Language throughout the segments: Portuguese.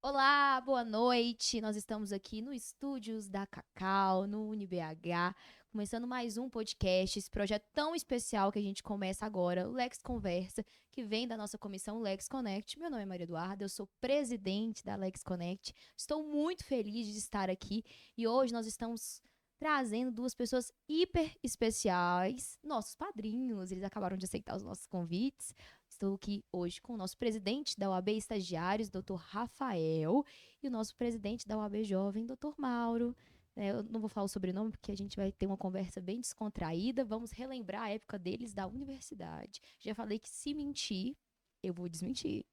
Olá, boa noite. Nós estamos aqui no estúdios da Cacau, no UniBH, começando mais um podcast, esse projeto tão especial que a gente começa agora, o Lex Conversa, que vem da nossa comissão Lex Connect. Meu nome é Maria Eduarda, eu sou presidente da Lex Connect. Estou muito feliz de estar aqui e hoje nós estamos trazendo duas pessoas hiper especiais, nossos padrinhos. Eles acabaram de aceitar os nossos convites. Estou aqui hoje com o nosso presidente da UAB Estagiários, Dr. Rafael, e o nosso presidente da UAB Jovem, Dr. Mauro. Eu não vou falar o sobrenome porque a gente vai ter uma conversa bem descontraída. Vamos relembrar a época deles da universidade. Já falei que se mentir, eu vou desmentir.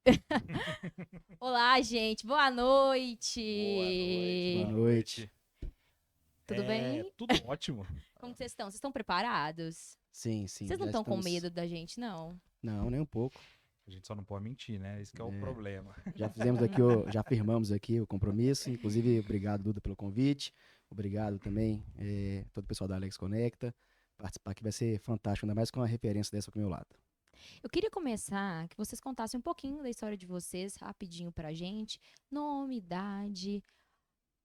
Olá, gente. Boa noite. Boa noite, Boa boa noite. noite. Tudo bem? Tudo ótimo. Como que vocês estão? Vocês estão preparados? Sim, Vocês não já estão com estamos... medo da gente, não? Não, nem um pouco. A gente só não pode mentir, né? Esse que é o problema. Já fizemos aqui, já firmamos aqui o compromisso. Inclusive, obrigado, Duda, pelo convite. Obrigado também todo o pessoal da Alex Conecta. Participar aqui vai ser fantástico, ainda mais com uma referência dessa pro meu lado. Eu queria começar que vocês contassem um pouquinho da história de vocês, rapidinho pra gente. Nome, idade,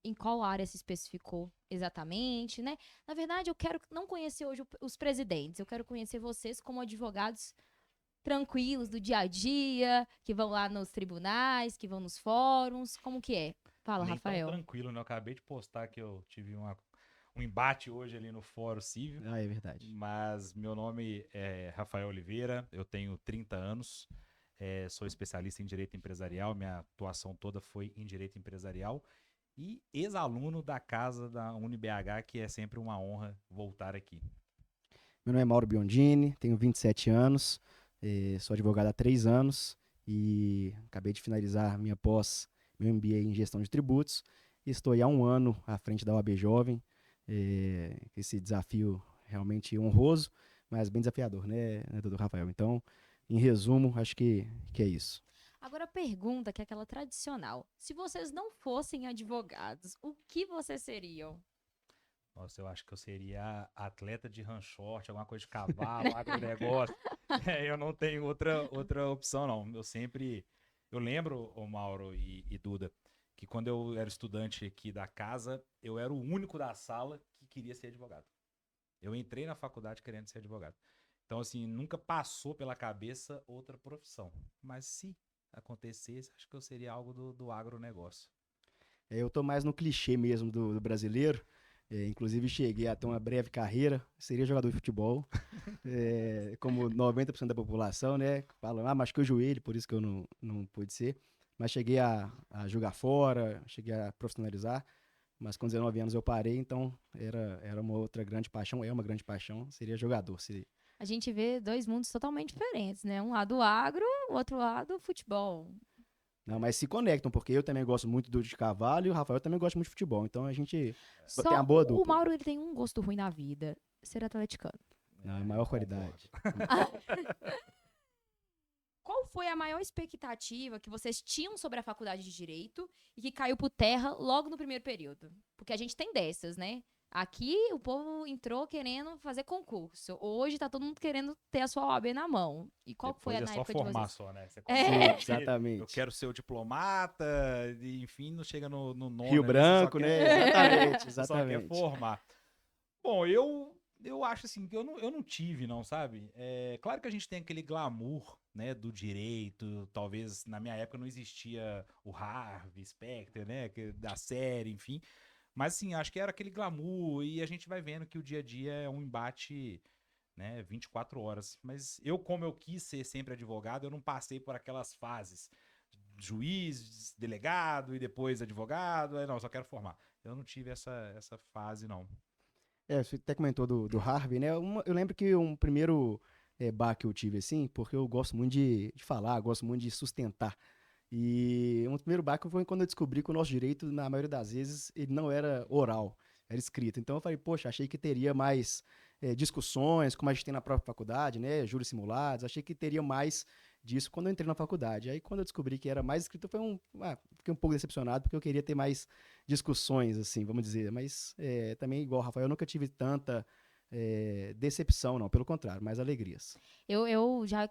em qual área se especificou exatamente, né? Na verdade, eu quero não conhecer hoje os presidentes, eu quero conhecer vocês como advogados tranquilos do dia a dia, que vão lá nos tribunais, que vão nos fóruns, como que é? Fala, Nem Rafael. tão tranquilo, né? Eu acabei de postar que eu tive um embate hoje ali no Fórum Civil. Ah, é verdade. Mas meu nome é Rafael Oliveira, eu tenho 30 anos, sou especialista em direito empresarial, minha atuação toda foi em direito empresarial e ex-aluno da casa da UniBH, que é sempre uma honra voltar aqui. Meu nome é Mauro Biondini, tenho 27 anos, sou advogado há 3 anos e acabei de finalizar minha pós, meu MBA em gestão de tributos. E estou aí há 1 ano à frente da OAB Jovem, esse desafio realmente honroso, mas bem desafiador, né, doutor Rafael? Então, em resumo, acho que é isso. Agora a pergunta, que é aquela tradicional. Se vocês não fossem advogados, o que vocês seriam? Nossa, eu acho que eu seria atleta de ranchorte, alguma coisa de cavalo, agronegócio. Eu não tenho outra opção, não. Eu lembro, ô Mauro e Duda, que quando eu era estudante aqui da casa, eu era o único da sala que queria ser advogado. Eu entrei na faculdade querendo ser advogado. Então, assim, nunca passou pela cabeça outra profissão. Mas se acontecesse, acho que eu seria algo do agronegócio. Eu estou mais no clichê mesmo do brasileiro. Inclusive, cheguei a ter uma breve carreira, seria jogador de futebol, como 90% da população, né? Falam, machuquei o joelho, por isso que eu não pude ser. Mas cheguei a jogar fora, cheguei a profissionalizar, mas com 19 anos eu parei, então era uma outra grande paixão, é uma grande paixão, seria jogador. A gente vê dois mundos totalmente diferentes, né? Um lado agro, o outro lado futebol. Não, mas se conectam, porque eu também gosto muito de cavalo e o Rafael também gosta muito de futebol, então a gente tem uma boa O dupla. Mauro, ele tem um gosto ruim na vida, ser atleticano. Não, é a maior qualidade. Qual foi a maior expectativa que vocês tinham sobre a faculdade de Direito e que caiu por terra logo no primeiro período? Porque a gente tem dessas, né? Aqui o povo entrou querendo fazer concurso. Hoje tá todo mundo querendo ter a sua OAB na mão. E qual Depois foi é na só época de formar vocês? só, né? Você Sim, exatamente. Eu quero ser o diplomata, e, enfim, não chega no nome. Rio Branco, né? Exatamente, Você só quer exatamente. formar. Bom, eu acho assim, que eu não tive, não, sabe? Claro que a gente tem aquele glamour, né, do direito, talvez na minha época não existia o Harvey Specter, né, da série, enfim. Mas assim, acho que era aquele glamour e a gente vai vendo que o dia a dia é um embate, né, 24 horas. Mas como eu quis ser sempre advogado, eu não passei por aquelas fases. Juiz, delegado e depois advogado. Não, só quero formar. Eu não tive essa fase, não. Você até comentou do Harvey, né? Eu lembro que um primeiro bar que eu tive, assim, porque eu gosto muito de falar, gosto muito de sustentar. E um primeiro bar foi quando eu descobri que o nosso direito, na maioria das vezes, ele não era oral, era escrito. Então eu falei, poxa, achei que teria mais discussões, como a gente tem na própria faculdade, né? Júris simulados, achei que teria mais disso quando eu entrei na faculdade. Aí quando eu descobri que era mais escrito, fiquei um pouco decepcionado, porque eu queria ter mais discussões, assim, vamos dizer. Mas também, igual o Rafael, eu nunca tive tanta decepção, não. Pelo contrário, mais alegrias. Eu já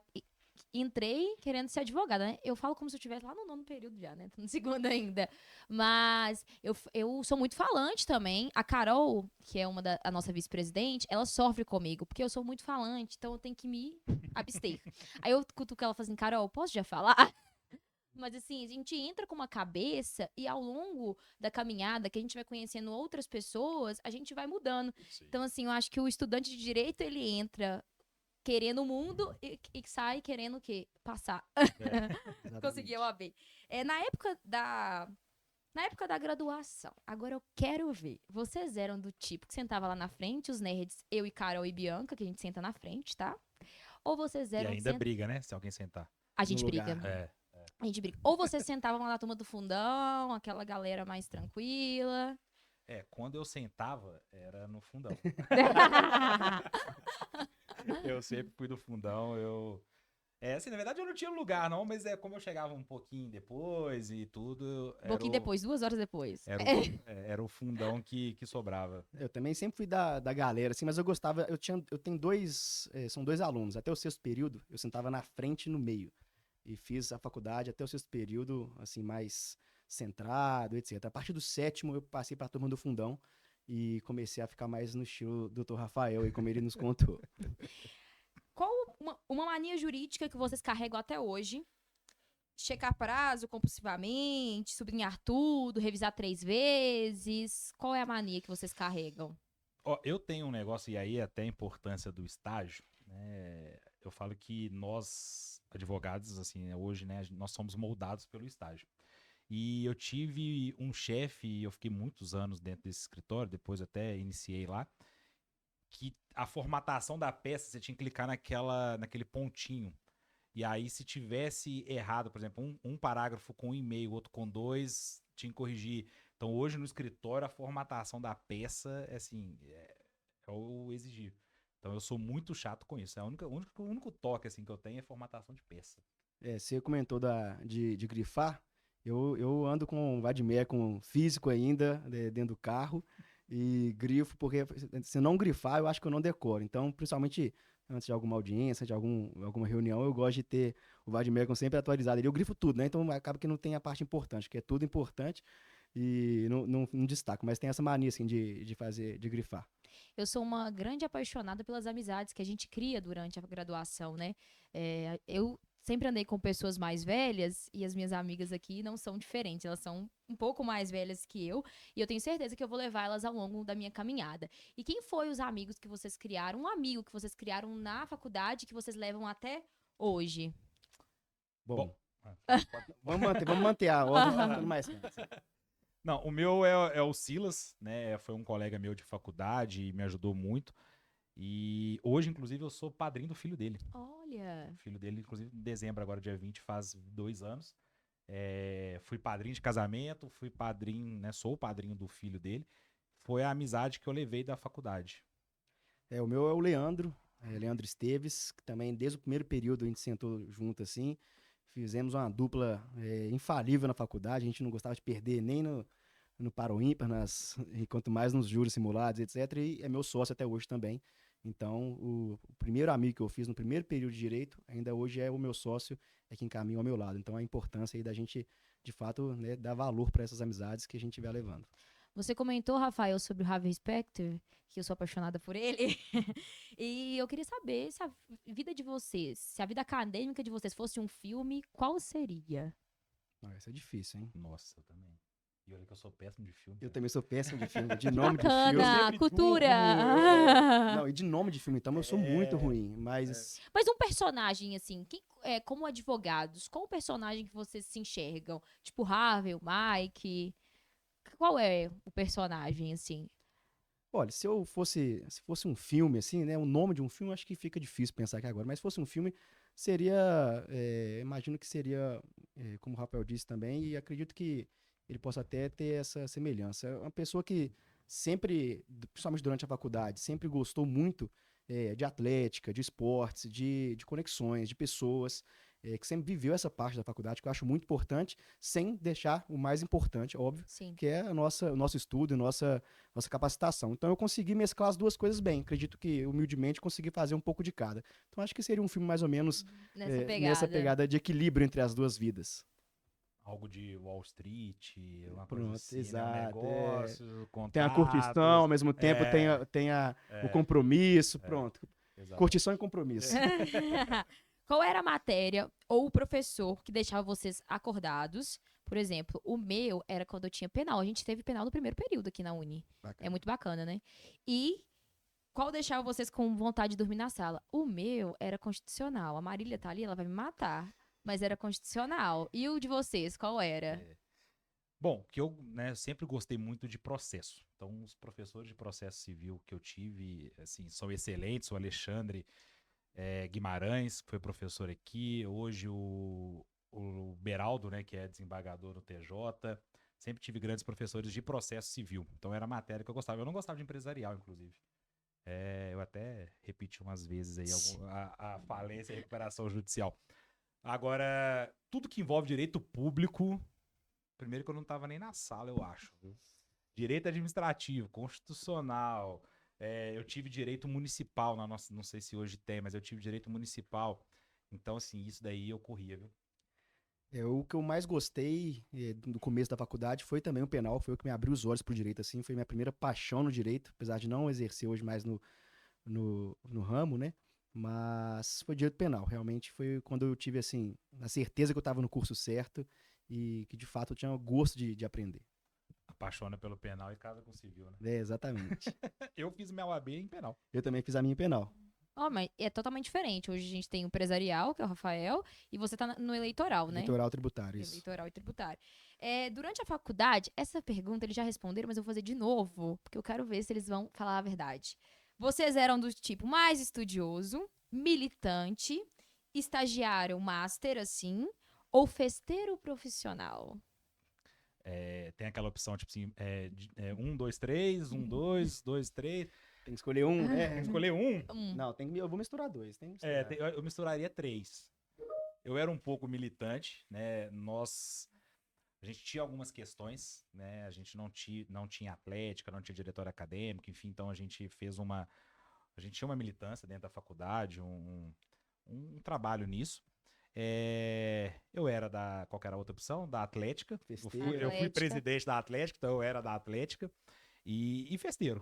entrei querendo ser advogada, né? Eu falo como se eu estivesse lá no nono período já, né? Tô no segundo ainda. Mas eu sou muito falante também. A Carol, que é a nossa vice-presidente, ela sofre comigo, porque eu sou muito falante, então eu tenho que me abster. Aí eu cutuco ela e falo assim, Carol, posso já falar? Mas assim, a gente entra com uma cabeça e ao longo da caminhada, que a gente vai conhecendo outras pessoas, a gente vai mudando. Sim. Então, assim, eu acho que o estudante de direito, ele entra querendo o mundo e sai querendo o quê? Passar. Conseguir o AB. Na época da graduação, agora eu quero ver. Vocês eram do tipo que sentava lá na frente, os nerds, eu e Carol e Bianca, que a gente senta na frente, tá? Ou vocês E eram... ainda briga, né? Se alguém sentar. A gente No briga. lugar. É. A gente briga. Ou vocês sentavam lá na turma do fundão, aquela galera mais tranquila. Quando eu sentava, era no fundão. Eu sempre fui do fundão, assim, na verdade eu não tinha lugar não, mas como eu chegava um pouquinho depois e tudo, Um pouquinho depois, 2 horas depois. era o fundão que sobrava. Eu também sempre fui da galera, assim, mas eu gostava, eu tenho são 2 alunos, até o sexto período eu sentava na frente e no meio, e fiz a faculdade até o sexto período, assim, mais centrado, etc. A partir do sétimo eu passei para a turma do fundão e comecei a ficar mais no estilo do Dr. Rafael, e como ele nos contou. Qual uma mania jurídica que vocês carregam até hoje? Checar prazo compulsivamente, sublinhar tudo, revisar 3 vezes. Qual é a mania que vocês carregam? Ó, eu tenho um negócio, e aí até a importância do estágio, né? Eu falo que nós, advogados, assim, hoje, né, nós somos moldados pelo estágio. E eu tive um chefe, e eu fiquei muitos anos dentro desse escritório, depois até iniciei lá, que a formatação da peça, você tinha que clicar naquele pontinho. E aí, se tivesse errado, por exemplo, um parágrafo com 1,5, outro com 2, tinha que corrigir. Então, hoje no escritório, a formatação da peça assim, é o exigir. Então, eu sou muito chato com isso. O único toque assim, que eu tenho é formatação de peça. Você comentou de grifar, eu ando com um Vadmer, com físico ainda, dentro do carro, e grifo, porque se não grifar, eu acho que eu não decoro. Então, principalmente antes de alguma audiência, de alguma reunião, eu gosto de ter o Vadmer sempre atualizado. Eu grifo tudo, né? Então, acaba que não tem a parte importante, que é tudo importante e não destaco. Mas tem essa mania, assim, de grifar. Eu sou uma grande apaixonada pelas amizades que a gente cria durante a graduação, né? Eu sempre andei com pessoas mais velhas e as minhas amigas aqui não são diferentes. Elas são um pouco mais velhas que eu e eu tenho certeza que eu vou levar elas ao longo da minha caminhada. E quem foi os amigos que vocês criaram? Um amigo que vocês criaram na faculdade que vocês levam até hoje? Bom, Pode- vamos manter a ordem, tá ficando mais fácil. Não, o meu é o Silas, né? Foi um colega meu de faculdade e me ajudou muito. E hoje, inclusive, eu sou padrinho do filho dele. Olha, O filho dele, inclusive, em dezembro, agora dia 20, faz 2 anos. Fui padrinho de casamento, fui padrinho, né? Sou o padrinho do filho dele. Foi a amizade que eu levei da faculdade. O meu é o Leandro Esteves, que também desde o primeiro período a gente sentou junto assim, fizemos uma dupla infalível na faculdade, a gente não gostava de perder nem no Par ou Ímpar, e quanto mais nos juros simulados, etc. E é meu sócio até hoje também. Então, o primeiro amigo que eu fiz no primeiro período de Direito, ainda hoje é o meu sócio, é quem caminha ao meu lado. Então, a importância aí da gente, de fato, né, dar valor para essas amizades que a gente vai levando. você comentou, Rafael, sobre o Harvey Specter, que eu sou apaixonada por ele. E eu queria saber se a vida de vocês, se a vida acadêmica de vocês fosse um filme, qual seria? Isso é difícil, hein? Nossa, eu também. E olha que eu sou péssimo de filme. Eu cara. também sou péssimo de filme, de nome de filme. Bacana, sempre cultura! Não, e de nome de filme, então eu sou muito ruim, mas Mas um personagem, assim, como advogados, qual o personagem que vocês se enxergam? Tipo, Harvey, o Mike? Qual é o personagem, assim? olha, se fosse um filme, assim, né, o nome de um filme, acho que fica difícil pensar aqui agora, mas se fosse um filme, imagino que seria, como o Rafael disse também, e acredito que ele possa até ter essa semelhança. É uma pessoa que sempre, principalmente durante a faculdade, sempre gostou muito de atlética, de esportes, de conexões, de pessoas. que sempre viveu essa parte da faculdade, que eu acho muito importante, sem deixar o mais importante, óbvio, Sim. que é o nosso estudo, nossa capacitação. Então eu consegui mesclar as duas coisas bem. Acredito que, humildemente, consegui fazer um pouco de cada. Então acho que seria um filme mais ou menos nessa pegada de equilíbrio entre as duas vidas. Algo de Wall Street, uma coisa Pronto, assim, né? Um exato. negócio, Tem a curtição, ao contatos. mesmo tempo tem o compromisso, pronto. Exatamente. Curtição e compromisso. Qual era a matéria ou o professor que deixava vocês acordados? Por exemplo, o meu era quando eu tinha penal. A gente teve penal no primeiro período aqui na Uni. Bacana. É muito bacana, né? E qual deixava vocês com vontade de dormir na sala? O meu era constitucional. A Marília tá ali, ela vai me matar. Mas era constitucional. E o de vocês, qual era? Bom, que eu, né, sempre gostei muito de processo. Então, os professores de processo civil que eu tive, assim, são excelentes. O Alexandre Guimarães, que foi professor aqui. Hoje o Beraldo, né, que é desembargador no TJ. Sempre tive grandes professores de processo civil. Então, era a matéria que eu gostava. Eu não gostava de empresarial, inclusive. Eu até repeti umas vezes aí a falência e recuperação judicial. Agora, tudo que envolve direito público, primeiro que eu não estava nem na sala, eu acho. Viu? Direito administrativo, constitucional, eu tive direito municipal na nossa, não sei se hoje tem, mas eu tive direito municipal. Então, assim, isso daí eu corria, viu? O que eu mais gostei no começo da faculdade foi também o penal, foi o que me abriu os olhos pro direito, assim, foi minha primeira paixão no direito, apesar de não exercer hoje mais no ramo, né? Mas foi direito penal, realmente foi quando eu tive, assim, a certeza que eu estava no curso certo e que, de fato, eu tinha gosto de aprender. Apaixona pelo penal e casa com civil, né? Exatamente. Eu fiz minha OAB em penal. Eu também fiz a minha em penal. Oh, mas é totalmente diferente. Hoje a gente tem o empresarial, que é o Rafael, e você tá no eleitoral, né? Eleitoral tributário, isso. Eleitoral e tributário. Durante a faculdade, essa pergunta eles já responderam, mas eu vou fazer de novo, porque eu quero ver se eles vão falar a verdade. Vocês eram do tipo mais estudioso, militante, estagiário, master, assim, ou festeiro profissional? Tem aquela opção, tipo assim, 1, 2, 3, 1, 2, 2, 3. Tem que escolher um. Tem que escolher um. Não, eu vou misturar dois. Tem que misturar. Eu misturaria 3. Eu era um pouco militante, né? A gente tinha algumas questões, né? A gente não tinha atlética, não tinha diretório acadêmico, enfim, então a gente tinha uma militância dentro da faculdade, um trabalho nisso. Eu era qual que era a outra opção? Da Atlética. Eu fui presidente da Atlética, então eu era da Atlética. E festeiro.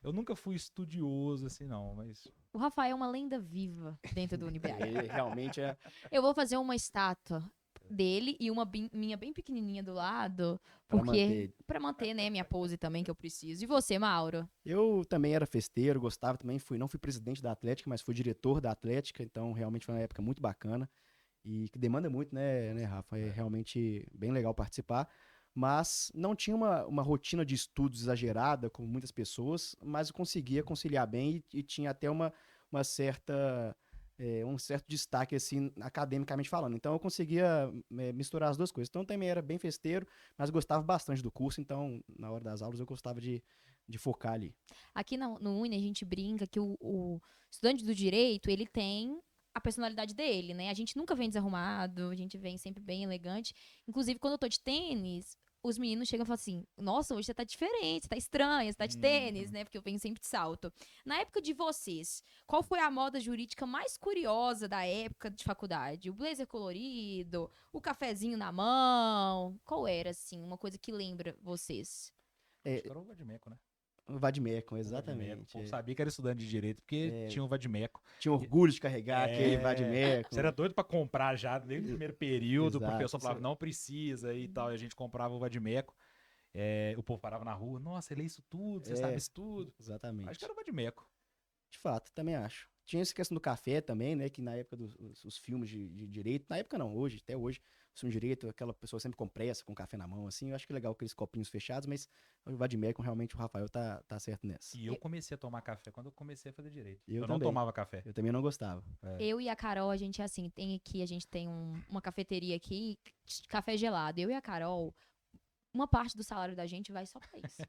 Eu nunca fui estudioso, assim, não, mas... O Rafael é uma lenda viva dentro do UniBH. Ele realmente é... Eu vou fazer uma estátua dele e uma minha bem pequenininha do lado, pra manter, né, minha pose também que eu preciso. E você, Mauro? Eu também era festeiro, gostava também, não fui presidente da Atlética, mas fui diretor da Atlética, então realmente foi uma época muito bacana e que demanda muito, né, Rafa? É realmente bem legal participar, mas não tinha uma rotina de estudos exagerada, como muitas pessoas, mas eu conseguia conciliar bem e tinha até um certo destaque, assim, academicamente falando. Então, eu conseguia misturar as duas coisas. Então, eu também era bem festeiro, mas gostava bastante do curso. Então, na hora das aulas, eu gostava de focar ali. Aqui no Uni, a gente brinca que o estudante do direito, ele tem a personalidade dele, né? A gente nunca vem desarrumado, a gente vem sempre bem elegante. Inclusive, quando eu tô de tênis, os meninos chegam e falam assim, nossa, hoje você tá diferente, você tá estranha, você tá de tênis, né? Porque eu venho sempre de salto. Na época de vocês, qual foi a moda jurídica mais curiosa da época de faculdade? O blazer colorido, o cafezinho na mão? Qual era, assim, uma coisa que lembra vocês? Acho que era o Vadimeco, né? O Vadimeco, exatamente. Eu sabia que era estudante de direito, porque tinha o Vadimeco. Tinha orgulho de carregar aquele Vadimeco. Você era doido pra comprar já desde o primeiro período, Exato, o professor falava, não precisa e tal, e a gente comprava o Vadimeco. O povo parava na rua, nossa, você lê isso tudo, você sabe isso tudo. Exatamente. Acho que era o Vadimeco. De fato, também acho. Tinha essa questão do café também, né? Que na época dos filmes de direito, na época não, até hoje, os filmes de direito, aquela pessoa sempre com pressa, com café na mão, assim. Eu acho que é legal aqueles copinhos fechados, mas o Vadimeco, realmente, o Rafael tá certo nessa. E eu comecei a tomar café quando eu comecei a fazer direito. Eu não também. tomava café. Eu também não gostava. Eu e a Carol, a gente é assim, a gente tem uma cafeteria aqui, café gelado. Eu e a Carol, uma parte do salário da gente vai só pra isso.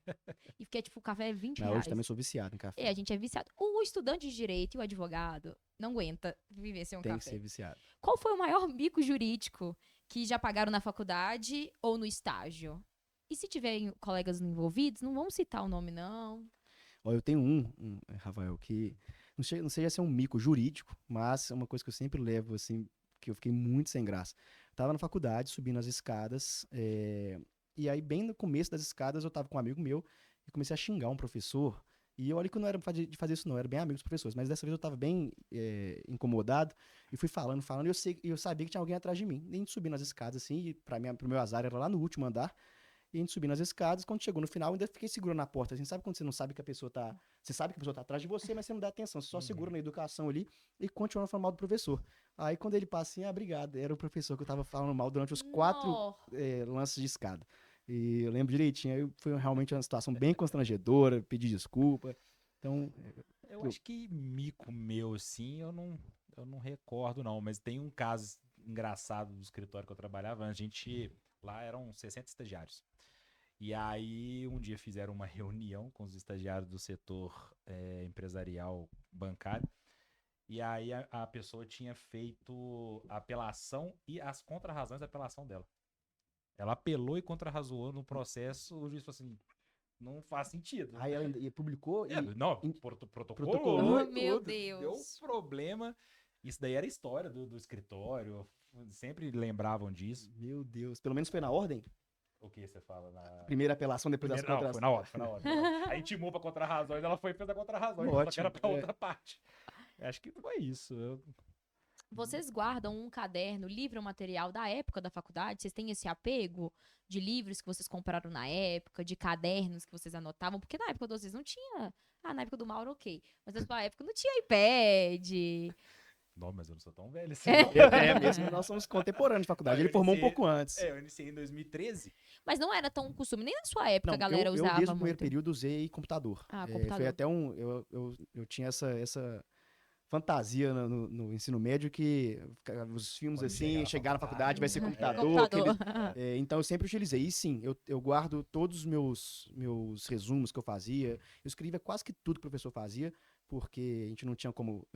E porque, tipo, o café é 20 Mas reais. hoje também sou viciado em café. É, a gente é viciado. O estudante de direito e o advogado não aguenta viver sem um Tem que café. ser viciado. Qual foi o maior mico jurídico que já pagaram na faculdade ou no estágio? E se tiverem colegas envolvidos, não vamos citar o nome, não. Ó, eu tenho Rafael, que não chega a ser um mico jurídico, mas é uma coisa que eu sempre levo, assim, que eu fiquei muito sem graça. Tava na faculdade, subindo as escadas, e aí bem no começo das escadas eu tava com um amigo meu e comecei a xingar um professor. E olha que eu não era de fazer isso não, eu era bem amigo dos professores, mas dessa vez eu tava bem incomodado e fui falando, e eu sabia que tinha alguém atrás de mim. E a gente subindo as escadas, assim, e pro meu azar era lá no último andar, e a gente subindo as escadas, quando chegou no final, eu ainda fiquei segurando na porta, assim, sabe quando você não sabe que a pessoa tá... Você sabe que a pessoa tá atrás de você, mas você não dá atenção, você só segura na educação ali e continua falando mal do professor. Aí quando ele passa assim, obrigado, era o professor que eu tava falando mal durante os 4 Nó. lances de escada. E eu lembro direitinho, aí foi realmente uma situação bem constrangedora, pedi desculpa. Então, Eu acho que mico meu, assim, eu não recordo, não. Mas tem um caso engraçado do escritório que eu trabalhava. A gente, lá eram 60 estagiários. E aí, um dia fizeram uma reunião com os estagiários do setor empresarial bancário. E aí, a pessoa tinha feito a apelação e as contrarrazões da apelação dela. Ela apelou e contrarrazou no processo. O juiz falou assim, não faz sentido. aí ela ainda publicou e... Não, in- protocolou protocolou e Oh, meu tudo. Deus. Deu problema. Isso daí era história do escritório. Sempre lembravam disso. Meu Deus, pelo menos foi na ordem? O que você fala na... Primeira apelação, depois das Primeiro, não, contras... foi na hora, foi na hora. Aí intimou pra contrarrazões, ela foi e fez a contrarrazões, só que Ótimo, era pra é. outra parte. Acho que foi isso. Vocês guardam um caderno, livro ou material da época da faculdade? Vocês têm esse apego de livros que vocês compraram na época, de cadernos que vocês anotavam? Porque na época de vocês não tinha. Ah, na época do Mauro, ok. Mas na sua época não tinha iPad. Não, mas eu não sou tão velho assim. É mesmo, nós somos contemporâneos de faculdade. Eu Ele formou um iniciei- pouco antes. Eu iniciei em 2013. Mas não era tão costume. Nem na sua época Não, a galera eu usava desde o primeiro muito. período usei computador. Ah, Foi computador. até eu tinha essa fantasia no ensino médio que os filmes Quando assim, chegar chegar na na faculdade vai ser computador. Computador. Então eu sempre utilizei. E sim, eu guardo todos os meus resumos que eu fazia. Eu escrevia quase que tudo que o professor fazia, porque a gente não tinha como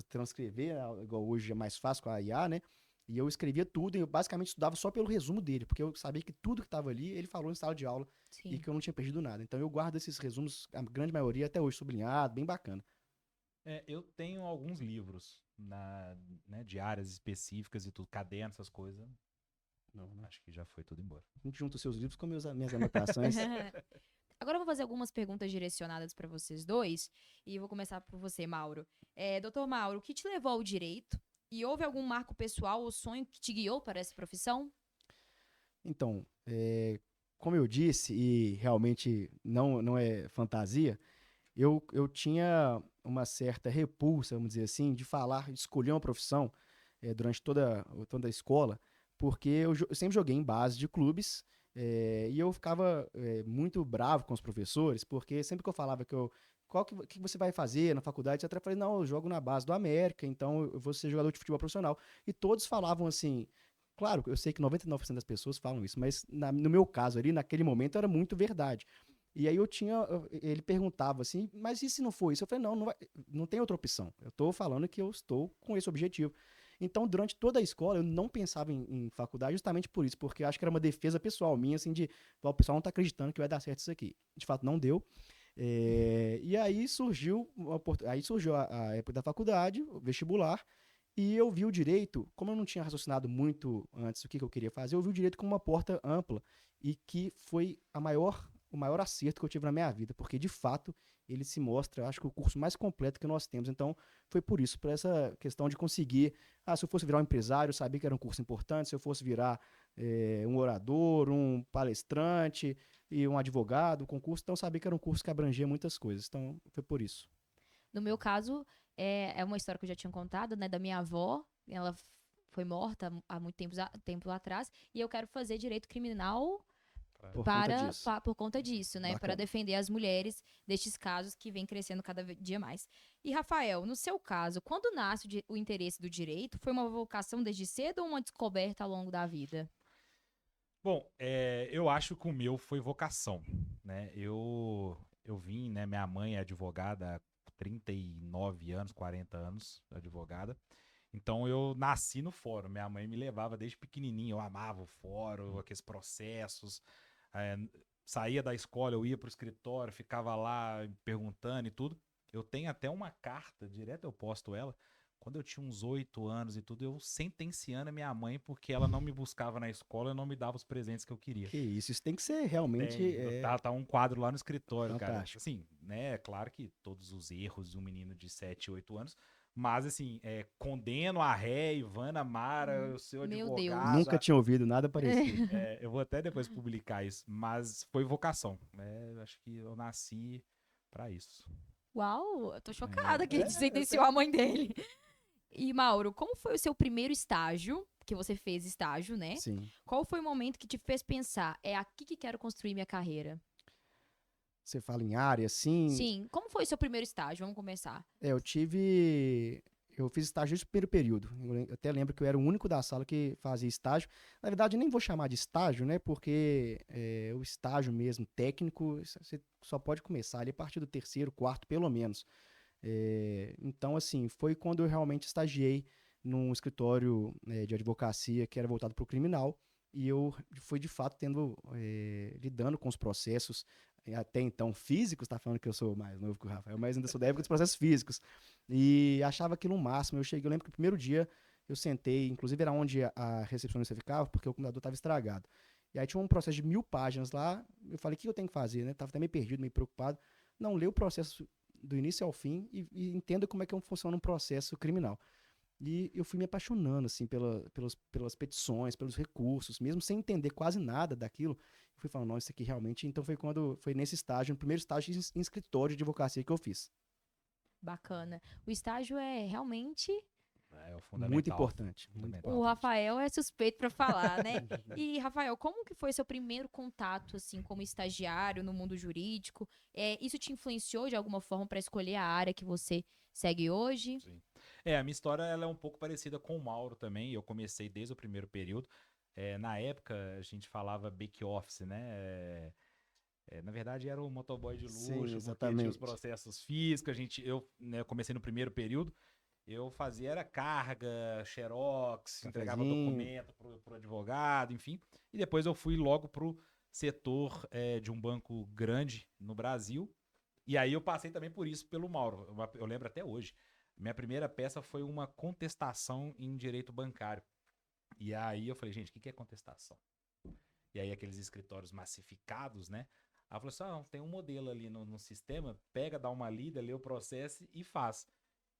transcrever, igual hoje é mais fácil com a IA, né? E eu escrevia tudo e eu basicamente estudava só pelo resumo dele, porque eu sabia que tudo que estava ali, ele falou em sala de aula e Sim. que eu não tinha perdido nada. Então eu guardo esses resumos, a grande maioria até hoje sublinhado, bem bacana. Eu tenho alguns livros de áreas específicas e tudo, cadernos, essas coisas. Não, Acho que já foi tudo embora. A gente junta os seus livros com minhas anotações. Agora eu vou fazer algumas perguntas direcionadas para vocês dois. E eu vou começar por você, Mauro. Doutor Mauro, o que te levou ao direito? E houve algum marco pessoal ou sonho que te guiou para essa profissão? Então, como eu disse, e realmente não é fantasia, eu tinha uma certa repulsa, vamos dizer assim, de escolher uma profissão durante toda a escola, porque eu sempre joguei em base de clubes e eu ficava muito bravo com os professores, porque sempre que eu falava que você vai fazer na faculdade, etc., eu falei, não, eu jogo na base do América, então eu vou ser jogador de futebol profissional. E todos falavam assim, claro, eu sei que 99% das pessoas falam isso, mas no meu caso ali, naquele momento, era muito verdade. E aí ele perguntava assim, mas e se não for isso? Eu falei, não tem outra opção. Eu estou falando que eu estou com esse objetivo. Então, durante toda a escola, eu não pensava em faculdade justamente por isso, porque eu acho que era uma defesa pessoal minha, assim, o pessoal não está acreditando que vai dar certo isso aqui. De fato, não deu. E aí surgiu a época da faculdade, o vestibular, e eu vi o direito, como eu não tinha raciocinado muito antes o que eu queria fazer, eu vi o direito como uma porta ampla e que foi o maior acerto que eu tive na minha vida, porque de fato ele se mostra, acho que o curso mais completo que nós temos. Então foi por isso, por essa questão de conseguir, se eu fosse virar um empresário, eu sabia que era um curso importante, se eu fosse virar um orador, um palestrante e um advogado, um concurso, então eu sabia que era um curso que abrangia muitas coisas, então foi por isso. No meu caso, é uma história que eu já tinha contado, né, da minha avó. Ela foi morta há muito tempo atrás. E eu quero fazer direito criminal por conta disso, né? Bacana. Para defender as mulheres destes casos que vem crescendo cada dia mais. E, Rafael, no seu caso, quando nasce o interesse do direito, foi uma vocação desde cedo ou uma descoberta ao longo da vida? Bom, eu acho que o meu foi vocação, né? Eu vim, né? Minha mãe é advogada há 39 anos, 40 anos, advogada. Então eu nasci no fórum. Minha mãe me levava desde pequenininho. Eu amava o fórum, aqueles processos. É, saía da escola, eu ia pro escritório, ficava lá perguntando e tudo. Eu tenho até uma carta, direto eu posto ela. Quando eu tinha uns 8 anos e tudo, eu sentenciando a minha mãe porque ela não me buscava na escola e não me dava os presentes que eu queria. Que isso tem que ser realmente Tá um quadro lá no escritório, cara. fantástico. Assim, né? É claro que todos os erros de um menino de 7, 8 anos, mas assim, condeno a ré, Ivana Mara, o seu Meu advogado. Deus. Nunca tinha ouvido nada parecido. Eu vou até depois publicar isso, mas foi vocação. Acho que eu nasci pra isso. Uau, eu tô chocada que ele É, sentenciou a mãe dele. E, Mauro, como foi o seu primeiro estágio? Que você fez estágio, né? Sim. Qual foi o momento que te fez pensar, é aqui que quero construir minha carreira? Você fala em área, assim. Sim, como foi o seu primeiro estágio? Vamos começar. Eu tive. Eu fiz estágio no primeiro período. Eu até lembro que eu era o único da sala que fazia estágio. Na verdade, eu nem vou chamar de estágio, né? Porque o estágio mesmo, técnico, você só pode começar ali a partir do terceiro, quarto, pelo menos. Então, assim, foi quando eu realmente estagiei num escritório de advocacia que era voltado para o criminal. E eu fui, de fato, lidando com os processos, até então físicos, tá falando que eu sou mais novo que o Rafael, mas ainda sou da época dos processos físicos. E achava aquilo o máximo. Eu lembro que o primeiro dia eu sentei, inclusive era onde a recepcionista ficava, porque o computador estava estragado. E aí tinha um processo de 1000 páginas lá. Eu falei, o que eu tenho que fazer, né? Tava até meio perdido, meio preocupado. Não, lê o processo do início ao fim e entenda como é que funciona um processo criminal. E eu fui me apaixonando, assim, pelas petições, pelos recursos, mesmo sem entender quase nada daquilo. Eu fui falando, não, isso aqui realmente... Então foi nesse estágio, no primeiro estágio em escritório de advocacia que eu fiz. Bacana. O estágio é realmente... É o fundamental. Muito importante. Muito Fundamental. O Rafael é suspeito pra falar, né? E, Rafael, como que foi seu primeiro contato, assim, como estagiário no mundo jurídico? Isso te influenciou de alguma forma para escolher a área que você segue hoje? Sim. A minha história ela é um pouco parecida com o Mauro também. Eu comecei desde o primeiro período. Na época, a gente falava back office, né? Na verdade, era o motoboy de luxo, Sim, porque tinha os exatamente. processos físicos. Eu comecei no primeiro período. Eu fazia era carga, xerox, entregava Cafezinho. documento pro advogado, enfim. E depois eu fui logo pro setor de um banco grande no Brasil. E aí eu passei também por isso pelo Mauro. Eu lembro até hoje. Minha primeira peça foi uma contestação em direito bancário. E aí eu falei, gente, o que é contestação? E aí aqueles escritórios massificados, né? Aí eu falei assim, tem um modelo ali no sistema, pega, dá uma lida, lê o processo e faz.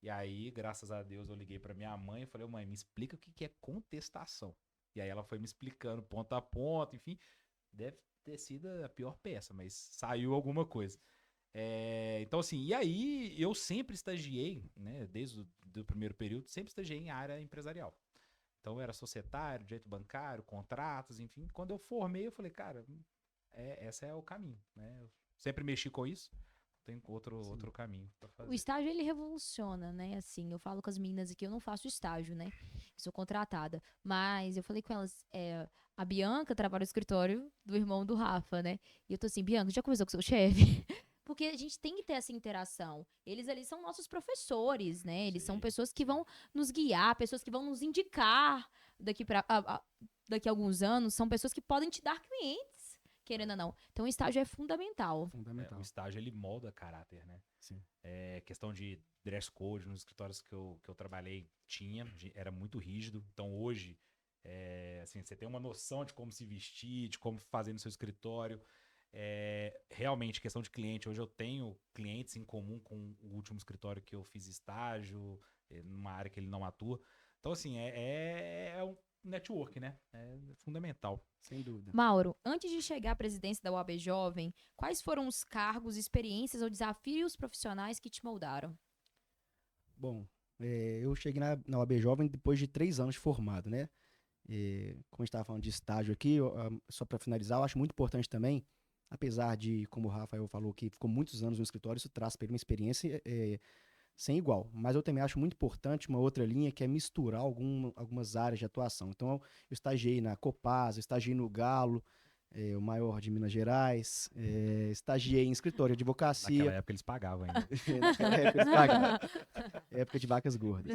E aí, graças a Deus, eu liguei pra minha mãe e falei, mãe, me explica o que é contestação. E aí ela foi me explicando ponto a ponto, enfim. Deve ter sido a pior peça, mas saiu alguma coisa. Então, assim, e aí eu sempre estagiei, né, desde o do primeiro período, sempre estagiei em área empresarial. Então, eu era societário, direito bancário, contratos, enfim. Quando eu formei, eu falei, cara, esse é o caminho, né? Eu sempre mexi com isso, tem outro caminho pra O fazer. estágio, ele revoluciona, né? Assim, eu falo com as meninas aqui, eu não faço estágio, né? Eu sou contratada. Mas eu falei com elas, a Bianca trabalha no escritório do irmão do Rafa, né? E eu tô assim, Bianca, já conversou com seu chefe? Porque a gente tem que ter essa interação. Eles ali são nossos professores, né? Eles são Sim. pessoas que vão nos guiar, pessoas que vão nos indicar daqui a alguns anos. São pessoas que podem te dar clientes, querendo ou não. Então, o estágio é fundamental. Fundamental. O estágio, ele molda caráter, né? Sim. Questão de dress code, nos escritórios que eu trabalhei, era muito rígido. Então, hoje, assim, você tem uma noção de como se vestir, de como fazer no seu escritório. Realmente, questão de cliente, hoje eu tenho clientes em comum com o último escritório que eu fiz estágio, numa área que ele não atua. Então, assim, é um network, né? É fundamental. Sem dúvida. Mauro, antes de chegar à presidência da UAB Jovem, quais foram os cargos, experiências ou desafios profissionais que te moldaram? Bom, eu cheguei na UAB Jovem depois de 3 anos de formado, né? Como a gente estava falando de estágio aqui, só para finalizar, eu acho muito importante também, apesar de, como o Rafael falou, que ficou muitos anos no escritório, isso traz para ele uma experiência sem igual. Mas eu também acho muito importante uma outra linha que é misturar algumas áreas de atuação. Então, eu estagiei na Copasa, estagiei no Galo, o maior de Minas Gerais, estagiei em escritório de Naquela advocacia. época eles pagavam ainda. Naquela época eles pagavam. Época de vacas gordas.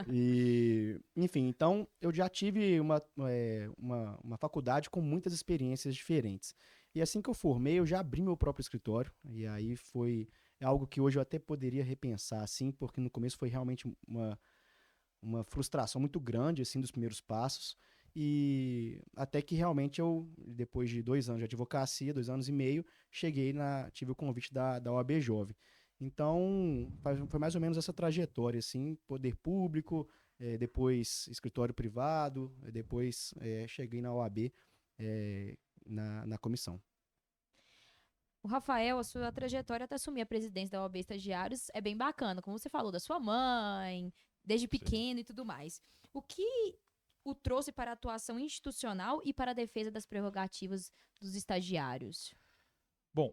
E, enfim, então eu já tive uma faculdade com muitas experiências diferentes. E assim que eu formei, eu já abri meu próprio escritório. E aí foi algo que hoje eu até poderia repensar, assim, porque no começo foi realmente uma frustração muito grande, assim, dos primeiros passos. E até que realmente eu, depois de 2 anos de advocacia, 2 anos e meio, tive o convite da OAB Jovem. Então, foi mais ou menos essa trajetória, assim, poder público, depois escritório privado, depois cheguei na OAB, na comissão. O Rafael, a sua trajetória até assumir a presidência da OAB Estagiários é bem bacana, como você falou, da sua mãe, desde pequeno e tudo mais. O que o trouxe para a atuação institucional e para a defesa das prerrogativas dos estagiários? Bom,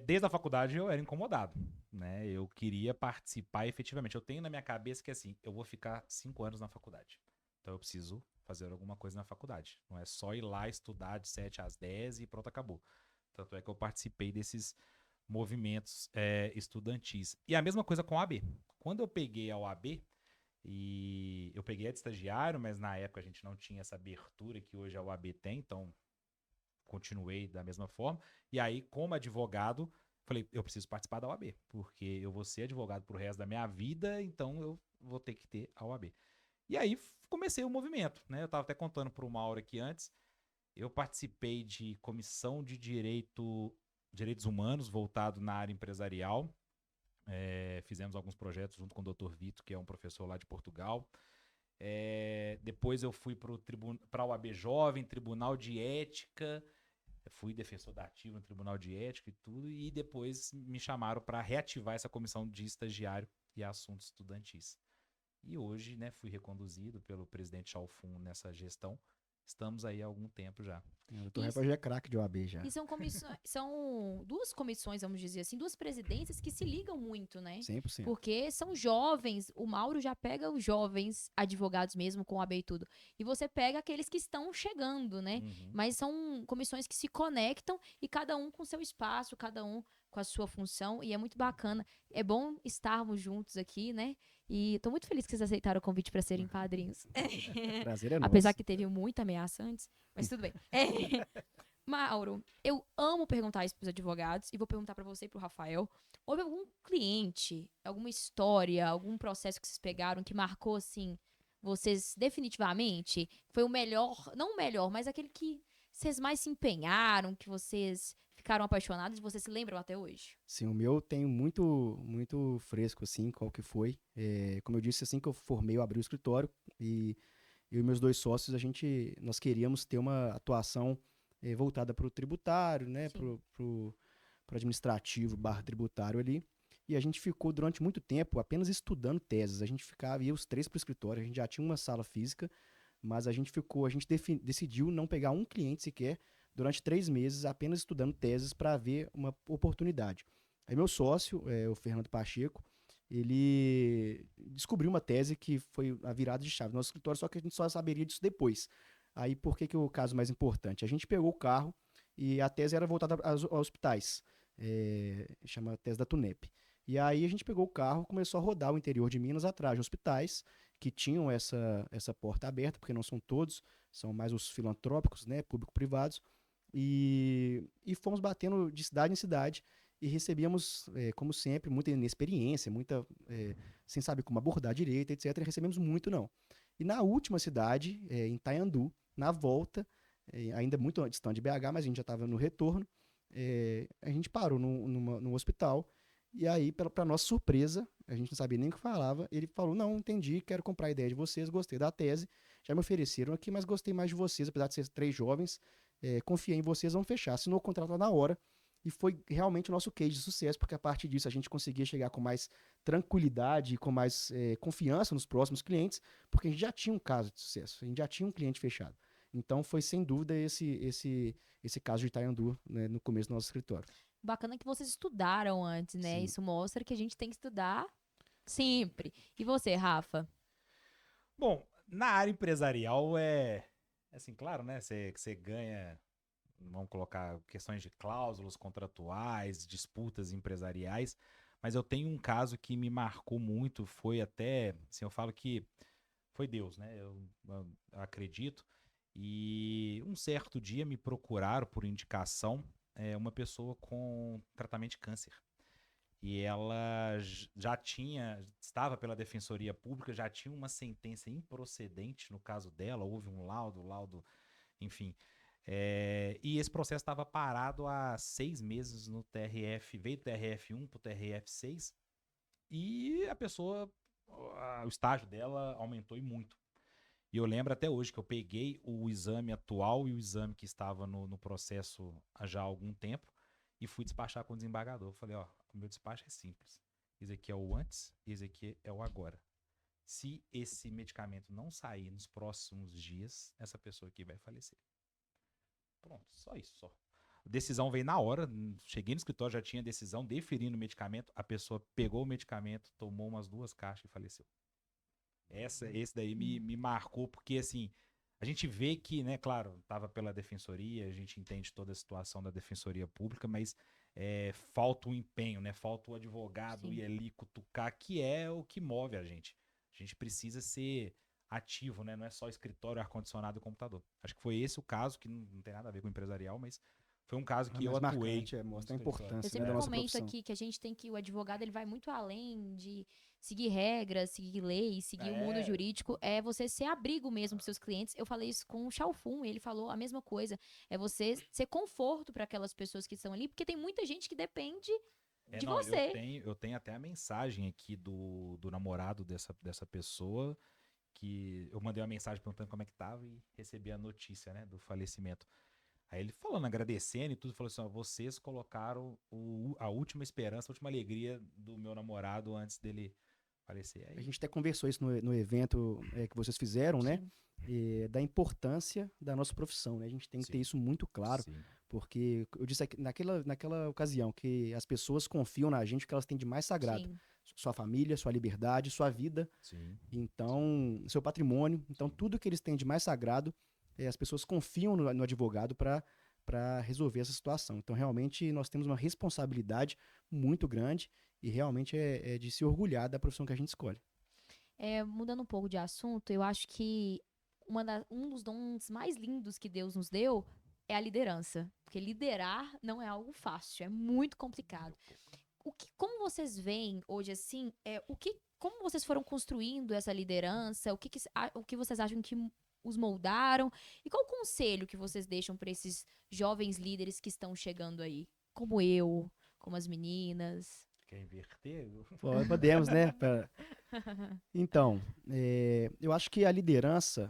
desde a faculdade eu era incomodado, né? Eu queria participar efetivamente. Eu tenho na minha cabeça que, assim, eu vou ficar 5 anos na faculdade. Então eu preciso fazer alguma coisa na faculdade. Não é só ir lá estudar de 7 às 10 e pronto, acabou. Tanto é que eu participei desses movimentos estudantis. E a mesma coisa com a OAB. Quando eu peguei a OAB, e eu peguei a de estagiário, mas na época a gente não tinha essa abertura que hoje a OAB tem, então continuei da mesma forma. E aí, como advogado, falei, eu preciso participar da OAB, porque eu vou ser advogado pro resto da minha vida, então eu vou ter que ter a OAB. E aí comecei o movimento, né? Eu estava até contando para o Mauro aqui antes, eu participei de comissão de direitos humanos voltado na área empresarial. Fizemos alguns projetos junto com o Dr. Vitor, que é um professor lá de Portugal. Depois eu fui para o OAB Jovem, Tribunal de Ética, fui defensor da ativa no Tribunal de Ética e tudo, e depois me chamaram para reativar essa comissão de estagiário e assuntos estudantis. E hoje, né, fui reconduzido pelo presidente Chalfun nessa gestão. Estamos aí há algum tempo já. O Dr. Rafael já é craque de OAB já. E são duas comissões, vamos dizer assim, duas presidências que se ligam muito, né? 100%. Porque são jovens, o Mauro já pega os jovens advogados mesmo com a OAB e tudo. E você pega aqueles que estão chegando, né? Uhum. Mas são comissões que se conectam e cada um com seu espaço, cada um com a sua função. E é muito bacana. É bom estarmos juntos aqui, né? E tô muito feliz que vocês aceitaram o convite para serem padrinhos. Prazer é nosso. Apesar que teve muita ameaça antes, mas tudo bem. Mauro, eu amo perguntar isso pros advogados e vou perguntar para você e pro Rafael. Houve algum cliente, alguma história, algum processo que vocês pegaram que marcou, assim, vocês definitivamente? Foi o melhor, não o melhor, mas aquele que vocês mais se empenharam, que vocês ficaram apaixonados e vocês se lembram até hoje? Sim, o meu tenho muito, muito fresco, assim, qual que foi. Como eu disse, assim que eu formei, eu abri o escritório e eu e meus 2 sócios, nós queríamos ter uma atuação voltada para o tributário, né, para o administrativo / tributário ali. E a gente ficou durante muito tempo apenas estudando teses. A gente ia os 3 para o escritório, a gente já tinha uma sala física, mas a gente decidiu não pegar um cliente sequer durante 3 meses apenas estudando teses para ver uma oportunidade. Aí meu sócio, o Fernando Pacheco, ele descobriu uma tese que foi a virada de chave do nosso escritório, só que a gente só saberia disso depois. Aí por que o caso mais importante? A gente pegou o carro e a tese era voltada a hospitais, chama a tese da Tunep. E aí a gente pegou o carro, começou a rodar o interior de Minas atrás de hospitais que tinham essa porta aberta, porque não são todos, são mais os filantrópicos, né, público-privados, e fomos batendo de cidade em cidade e recebíamos, como sempre, muita inexperiência, sem saber como abordar direito, etc. E recebemos muito não. E na última cidade, em Itaiandu, na volta, ainda muito distante de BH, mas a gente já estava no retorno, a gente parou no hospital e aí, para nossa surpresa, a gente não sabia nem o que falava, ele falou, não, entendi, quero comprar a ideia de vocês, gostei da tese, já me ofereceram aqui, mas gostei mais de vocês, apesar de ser 3 jovens, confiei em vocês, vamos fechar. Assinou o contrato lá na hora e foi realmente o nosso case de sucesso, porque a partir disso a gente conseguia chegar com mais tranquilidade e com mais confiança nos próximos clientes, porque a gente já tinha um caso de sucesso, a gente já tinha um cliente fechado. Então foi sem dúvida esse caso de Itaiandu, né, no começo do nosso escritório. Bacana que vocês estudaram antes, né? Sim. Isso mostra que a gente tem que estudar Sempre. E você, Rafa? Bom, na área empresarial assim, claro, né? Você ganha, vamos colocar questões de cláusulas contratuais, disputas empresariais, mas eu tenho um caso que me marcou muito, foi até, assim, eu falo que foi Deus, né? Eu acredito. E um certo dia me procuraram por indicação uma pessoa com tratamento de câncer. E ela estava pela Defensoria Pública, já tinha uma sentença improcedente no caso dela, houve um laudo, enfim. E esse processo estava parado há 6 meses no TRF, veio do TRF1 para o TRF6, e a pessoa, o estágio dela aumentou e muito. E eu lembro até hoje que eu peguei o exame atual e o exame que estava no processo há já algum tempo e fui despachar com o desembargador. Eu falei, ó, o meu despacho é simples. Esse aqui é o antes, esse aqui é o agora. Se esse medicamento não sair nos próximos dias, essa pessoa aqui vai falecer. Pronto, só isso, só. A decisão veio na hora, cheguei no escritório, já tinha decisão, deferindo o medicamento, a pessoa pegou o medicamento, tomou umas 2 caixas e faleceu. Esse daí me marcou, porque assim, a gente vê que, né, claro, estava pela defensoria, a gente entende toda a situação da defensoria pública, mas falta o empenho, né? Falta o advogado ir ali cutucar, que é o que move a gente. A gente precisa ser ativo, né? Não é só escritório, ar-condicionado e computador. Acho que foi esse o caso, que não tem nada a ver com o empresarial, mas foi um caso que eu mais atuei. marcante, mostra a Eu importância, né, sempre da nossa comento profissão. aqui que a gente tem que, o advogado ele vai muito além de seguir regras, seguir leis, seguir o mundo jurídico, é você ser abrigo mesmo para seus clientes. Eu falei isso com o Chalfun, ele falou a mesma coisa, é você ser conforto para aquelas pessoas que estão ali, porque tem muita gente que depende de Não, você. eu tenho até a mensagem aqui do namorado dessa pessoa, que eu mandei uma mensagem perguntando como é que tava e recebi a notícia, né, do falecimento. Aí ele falando, agradecendo e tudo, falou assim, ó, vocês colocaram a última esperança, a última alegria do meu namorado antes dele falecer. A Aí, gente até conversou isso no evento que vocês fizeram, né? Sim. Da importância da nossa profissão, né? A gente tem que ter sim, isso muito claro, sim, porque eu disse naquela ocasião que as pessoas confiam na gente, que elas têm de mais sagrado. Sim. Sua família, sua liberdade, sua vida, sim, então, seu patrimônio. Então, sim. tudo que eles têm de mais sagrado, as pessoas confiam no advogado para resolver essa situação. Então, realmente, nós temos uma responsabilidade muito grande e realmente é de se orgulhar da profissão que a gente escolhe. Mudando um pouco de assunto, eu acho que um dos dons mais lindos que Deus nos deu é a liderança. Porque liderar não é algo fácil, é muito complicado. Como vocês veem hoje assim, como vocês foram construindo essa liderança? O que vocês acham que os moldaram? E qual o conselho que vocês deixam para esses jovens líderes que estão chegando aí? Como eu, como as meninas. Quer inverter? Podemos, né? Então, eu acho que a liderança,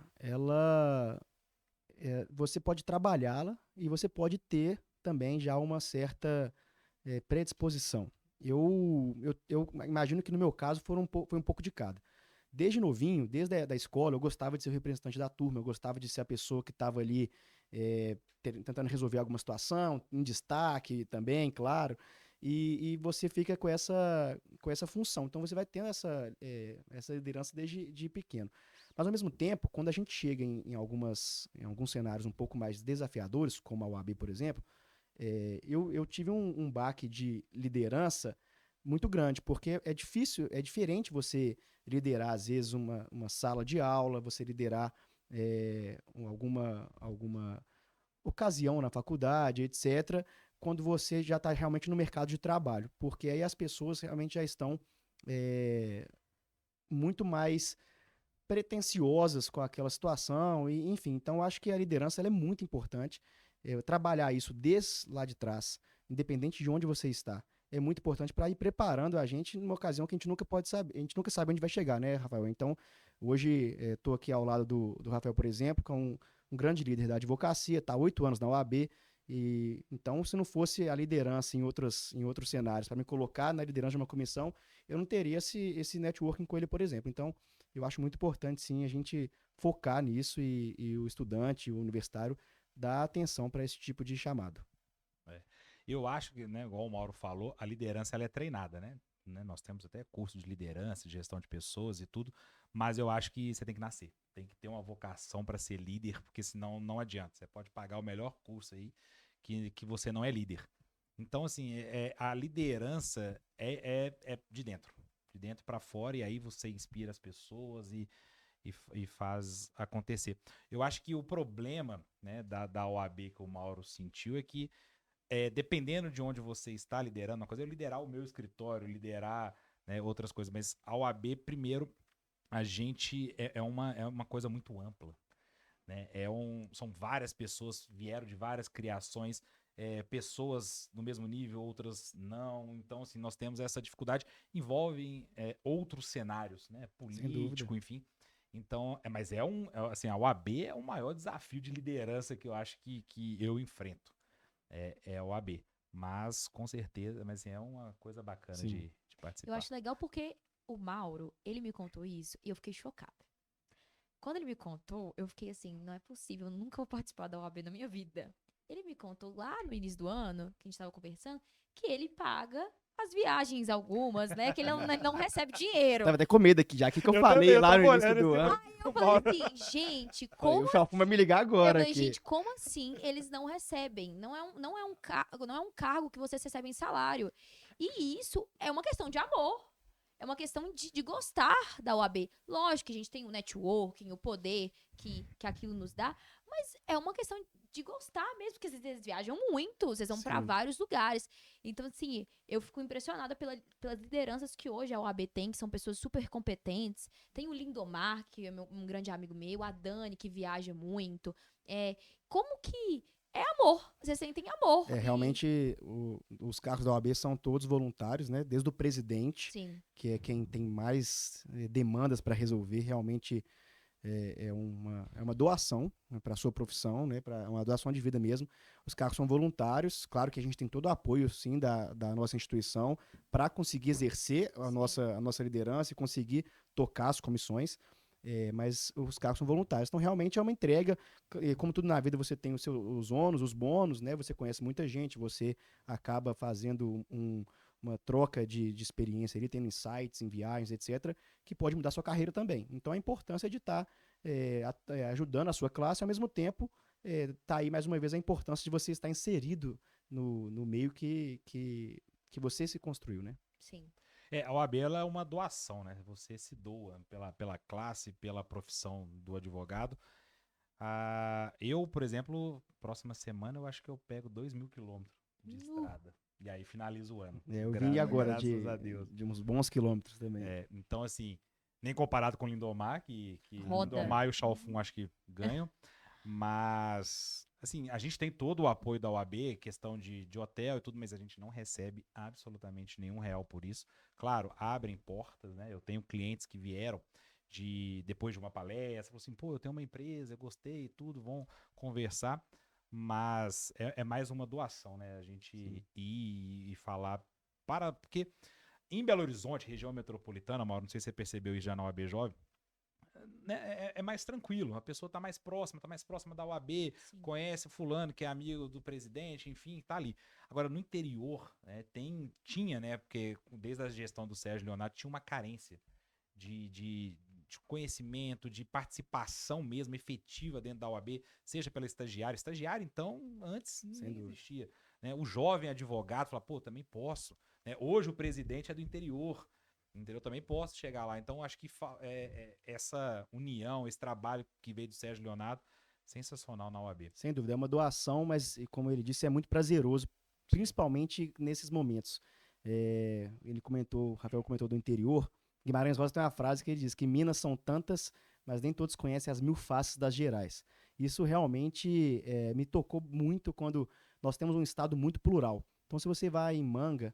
você pode trabalhá-la e você pode ter também já uma certa predisposição. Eu imagino que no meu caso foi um pouco de cada. Desde novinho, desde a da escola, eu gostava de ser o representante da turma, eu gostava de ser a pessoa que estava ali tentando resolver alguma situação, em destaque também, claro. E você fica com essa função. Então você vai tendo essa liderança desde de pequeno. Mas ao mesmo tempo, quando a gente chega em alguns cenários um pouco mais desafiadores, como a UAB, por exemplo, eu tive um baque de liderança muito grande, porque é difícil, é diferente você liderar, às vezes, uma sala de aula, você liderar alguma ocasião na faculdade, etc., quando você já está realmente no mercado de trabalho, porque aí as pessoas realmente já estão muito mais pretensiosas com aquela situação, e enfim, então eu acho que a liderança ela é muito importante. Trabalhar isso desde lá de trás, independente de onde você está, é muito importante para ir preparando a gente numa ocasião que a gente nunca pode saber, a gente nunca sabe onde vai chegar, né, Rafael? Então, hoje estou aqui ao lado do Rafael, por exemplo, que é um grande líder da advocacia, está há 8 anos na OAB, e então, se não fosse a liderança em outros cenários, para me colocar na liderança de uma comissão, eu não teria esse networking com ele, por exemplo. Então, eu acho muito importante, sim, a gente focar nisso e o estudante, o universitário, dar atenção para esse tipo de chamado. Eu acho que, né, igual o Mauro falou, a liderança ela é treinada, né? né? Nós temos até curso de liderança, de gestão de pessoas e tudo, mas eu acho que você tem que nascer. Tem que ter uma vocação para ser líder, porque senão não adianta. Você pode pagar o melhor curso aí, que você não é líder. Então, assim, a liderança é de dentro para fora, e aí você inspira as pessoas e faz acontecer. Eu acho que o problema, né, da OAB que o Mauro sentiu é que, dependendo de onde você está liderando, uma coisa é eu liderar o meu escritório, liderar, né, outras coisas, mas a OAB, primeiro, a gente é uma coisa muito ampla, né? São várias pessoas, vieram de várias criações, pessoas no mesmo nível, outras não. Então, assim, nós temos essa dificuldade. Envolve outros cenários, né? Sem dúvida. Político, enfim. Então, mas assim, a OAB é o maior desafio de liderança que eu acho que eu enfrento. É a OAB. Mas, com certeza, mas assim, é uma coisa bacana Sim. de Eu participar. acho legal porque o Mauro, ele me contou isso e eu fiquei chocada. Quando ele me contou, eu fiquei assim, não é possível, eu nunca vou participar da OAB na minha vida. Ele me contou lá no início do ano, que a gente tava conversando, que ele paga as viagens algumas, né? Que ele não recebe dinheiro. Tava até com medo aqui já. O que eu falei lá no início do ano? Eu falei assim, gente, Falei, como o Chalfon vai me ligar eu agora falei, aqui. gente, como assim eles não recebem? Não é um cargo que vocês recebem salário. E isso é uma questão de amor. É uma questão de gostar da OAB. Lógico que a gente tem o networking, o poder que aquilo nos dá, mas é uma questão de gostar mesmo, porque vocês viajam muito, vocês vão para Sim. vários lugares. Então, assim, eu fico impressionada pelas lideranças que hoje a OAB tem, que são pessoas super competentes. Tem o Lindomar, que é um grande amigo meu, a Dani, que viaja muito. Como que é amor? Vocês sentem amor. Realmente, os cargos da OAB são todos voluntários, né? Desde o presidente, Sim. que é quem tem mais demandas para resolver, realmente é uma doação, né, para a sua profissão, né? É uma doação de vida mesmo. Os cargos são voluntários, claro que a gente tem todo o apoio, sim, da nossa instituição para conseguir exercer a nossa liderança e conseguir tocar as comissões. Mas os cargos são voluntários. Então, realmente é uma entrega. Como tudo na vida, você tem os ônus, os bônus, né? Você conhece muita gente, você acaba fazendo uma troca de experiência ali, tendo insights em viagens, etc., que pode mudar a sua carreira também. Então, a importância de estar ajudando a sua classe, ao mesmo tempo, tá aí mais uma vez a importância de você estar inserido no meio que você se construiu, né? Sim. A OAB ela é uma doação, né? Você se doa pela classe, pela profissão do advogado. Eu, por exemplo, próxima semana eu acho que eu pego 2.000 quilômetros de estrada. E aí finalizo o ano. Eu vim agora graças a Deus. de uns bons quilômetros também. Então, assim, nem comparado com o Lindomar, que Roda. Lindomar e o Chalfon acho que ganham. Mas, assim, a gente tem todo o apoio da OAB, questão de hotel e tudo, mas a gente não recebe absolutamente nenhum real por isso. Claro, abrem portas, né? Eu tenho clientes que vieram depois de uma palestra, falaram assim, pô, eu tenho uma empresa, eu gostei e tudo, vão conversar, mas é mais uma doação, né? A gente ir e falar porque em Belo Horizonte, região metropolitana, Mauro, não sei se você percebeu isso já na OAB Jovem, né, é mais tranquilo, a pessoa tá mais próxima da OAB, Sim. conhece fulano que é amigo do presidente, enfim, tá ali. Agora, no interior, né, tinha, né, porque desde a gestão do Sérgio Leonardo tinha uma carência de conhecimento, de participação mesmo efetiva dentro da OAB, seja pela estagiária. Estagiária, então, antes nem existia. Né? O jovem advogado fala, pô, também posso. Né? Hoje o presidente é do interior, entendeu? Também posso chegar lá. Então, acho que essa união, esse trabalho que veio do Sérgio Leonardo, sensacional na OAB. Sem dúvida, é uma doação, mas, como ele disse, é muito prazeroso, principalmente nesses momentos. O Rafael comentou do interior. Guimarães Rosa tem uma frase que ele diz que Minas são tantas, mas nem todos conhecem as 1000 faces das Gerais. Isso realmente me tocou muito quando nós temos um estado muito plural. Então, se você vai em Manga,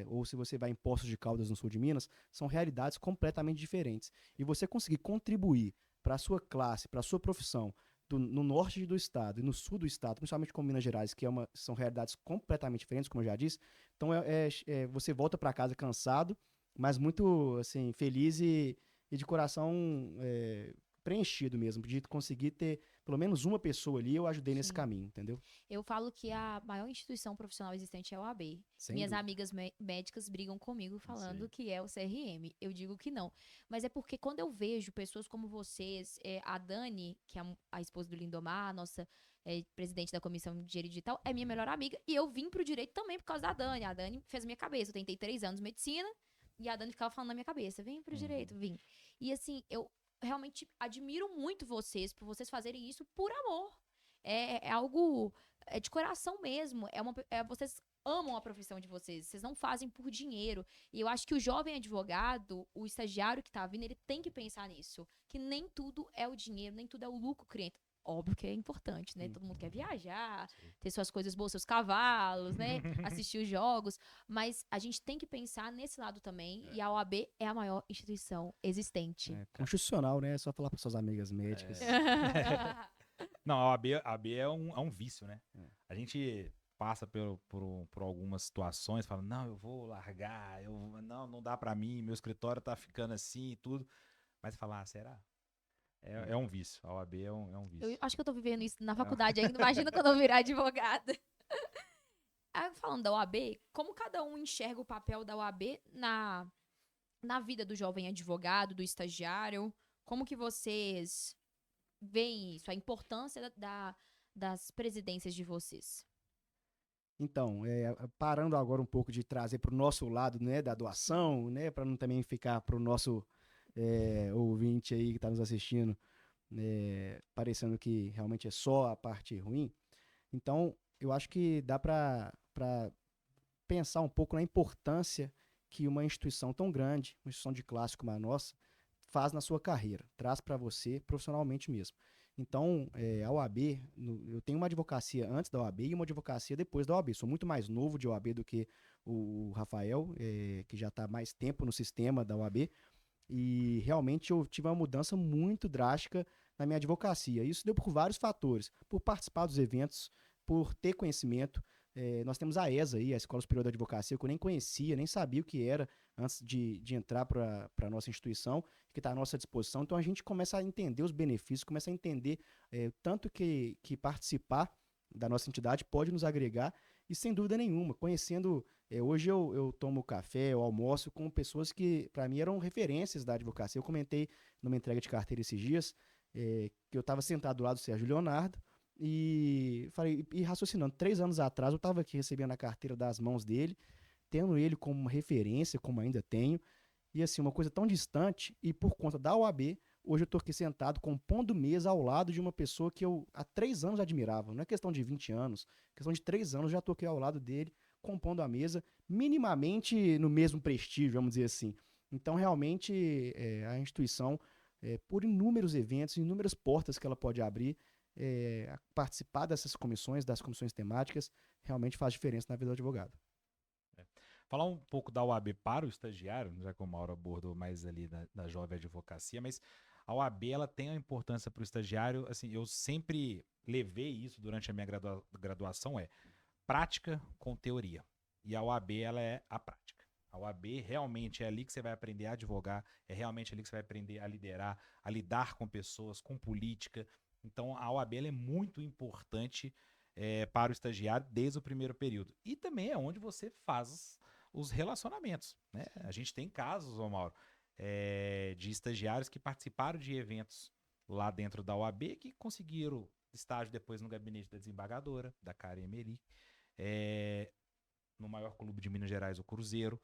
ou se você vai em Poços de Caldas, no sul de Minas, são realidades completamente diferentes. E você conseguir contribuir para a sua classe, para a sua profissão, no norte do estado e no sul do estado, principalmente com Minas Gerais, que são realidades completamente diferentes, como eu já disse. Então, você volta para casa cansado, mas muito assim, feliz e de coração preenchido mesmo, de conseguir ter pelo menos uma pessoa ali, eu ajudei nesse Sim. caminho, entendeu? Eu falo que a maior instituição profissional existente é a OAB. Sem Minhas dúvida. amigas médicas brigam comigo falando Sei. que é o CRM. Eu digo que não. Mas é porque quando eu vejo pessoas como vocês, a Dani, que é a esposa do Lindomar, a nossa presidente da Comissão de Direito Digital, é minha melhor amiga. E eu vim pro direito também por causa da Dani. A Dani fez a minha cabeça. Eu tentei 3 anos de medicina e a Dani ficava falando na minha cabeça: vem pro direito, vim. E assim, eu realmente admiro muito vocês por vocês fazerem isso por amor. É algo de coração mesmo. Vocês amam a profissão de vocês. Vocês não fazem por dinheiro. E eu acho que o jovem advogado, o estagiário que tá vindo, ele tem que pensar nisso. Que nem tudo é o dinheiro, nem tudo é o lucro cliente. Óbvio que é importante, né? Todo mundo quer viajar, ter suas coisas boas, seus cavalos, né? Assistir os jogos. Mas a gente tem que pensar nesse lado também. E a OAB é a maior instituição existente. É constitucional, né? É só falar para suas amigas médicas. Não, a OAB é um vício, né? É. A gente passa por algumas situações, fala, não, eu vou largar, não dá pra mim, meu escritório tá ficando assim e tudo. Mas falar, será? É um vício, a OAB é um vício. Eu acho que eu tô vivendo isso na faculdade ainda. Imagina quando eu virar advogada. Aí, falando da OAB, como cada um enxerga o papel da OAB na vida do jovem advogado, do estagiário? Como que vocês veem isso, a importância das presidências de vocês? Então, parando agora um pouco de trazer para o nosso lado, né, da doação, né, para não também ficar para o nosso ouvinte aí que está nos assistindo, parecendo que realmente é só a parte ruim. Então, eu acho que dá para pensar um pouco na importância que uma instituição tão grande, uma instituição de classe como a nossa, faz na sua carreira, traz para você profissionalmente mesmo. Então, a OAB, eu tenho uma advocacia antes da OAB e uma advocacia depois da OAB. Sou muito mais novo de OAB do que o Rafael, que já está mais tempo no sistema da OAB. E realmente eu tive uma mudança muito drástica na minha advocacia. Isso deu por vários fatores. Por participar dos eventos, por ter conhecimento. Nós temos a ESA aí, a Escola Superior da Advocacia, que eu nem conhecia, nem sabia o que era antes de entrar para a nossa instituição, que está à nossa disposição. Então a gente começa a entender os benefícios, começa a entender tanto que participar da nossa entidade pode nos agregar, e sem dúvida nenhuma, conhecendo. Hoje eu tomo café, eu almoço com pessoas que, para mim, eram referências da advocacia. Eu comentei numa entrega de carteira esses dias que eu estava sentado do lado do Sérgio Leonardo e falei, e raciocinando, 3 anos atrás eu estava aqui recebendo a carteira das mãos dele, tendo ele como uma referência, como ainda tenho, e assim, uma coisa tão distante, e por conta da OAB, hoje eu estou aqui sentado, compondo mesa ao lado de uma pessoa que eu há 3 anos admirava. Não é questão de 20 anos, questão de 3 anos, já estou aqui ao lado dele, compondo a mesa, minimamente no mesmo prestígio, vamos dizer assim. Então, realmente, a instituição, por inúmeros eventos, inúmeras portas que ela pode abrir, participar dessas comissões, das comissões temáticas, realmente faz diferença na vida do advogado. Falar um pouco da OAB para o estagiário, já que o Mauro abordou mais ali da jovem advocacia, mas a OAB ela tem uma importância para o estagiário, assim, eu sempre levei isso durante a minha graduação, prática com teoria. E a OAB, ela é a prática. A OAB realmente é ali que você vai aprender a advogar, é realmente ali que você vai aprender a liderar, a lidar com pessoas, com política. Então, a OAB ela é muito importante para o estagiário desde o primeiro período. E também é onde você faz os relacionamentos, né? A gente tem casos, ô Mauro, de estagiários que participaram de eventos lá dentro da OAB que conseguiram estágio depois no gabinete da desembargadora, da Karen Emery, no maior clube de Minas Gerais, o Cruzeiro.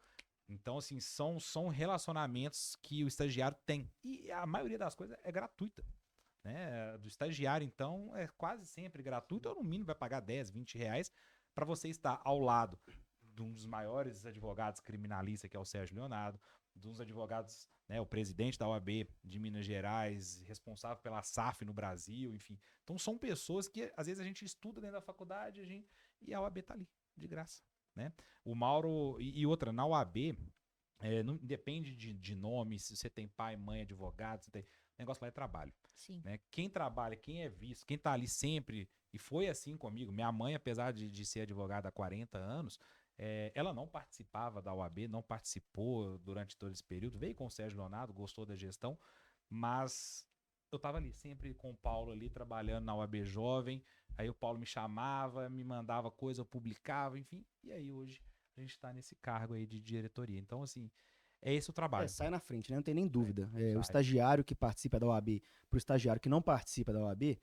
Então, assim, são relacionamentos que o estagiário tem. E a maioria das coisas é gratuita, né? Do estagiário, então, é quase sempre gratuito, ou no mínimo vai pagar 10, 20 reais para você estar ao lado de um dos maiores advogados criminalistas, que é o Sérgio Leonardo, de uns advogados, né, o presidente da OAB de Minas Gerais, responsável pela SAF no Brasil, enfim. Então são pessoas que às vezes a gente estuda dentro da faculdade e a OAB tá ali, de graça, né? O Mauro, e outra, na OAB, não depende de nome, se você tem pai, mãe, advogado, o negócio lá é trabalho. Sim. Né? Quem trabalha, quem é visto, quem tá ali sempre, e foi assim comigo, minha mãe, apesar de ser advogada há 40 anos, ela não participava da OAB, não participou durante todo esse período, veio com o Sérgio Leonardo, gostou da gestão, mas eu tava ali, sempre com o Paulo ali, trabalhando na UAB Jovem. Aí o Paulo me chamava, me mandava coisa, eu publicava, enfim. E aí hoje a gente tá nesse cargo aí de diretoria. Então, assim, é esse o trabalho. Sai na frente, né? Não tem nem dúvida. O sai. estagiário que participa da OAB pro estagiário que não participa da OAB,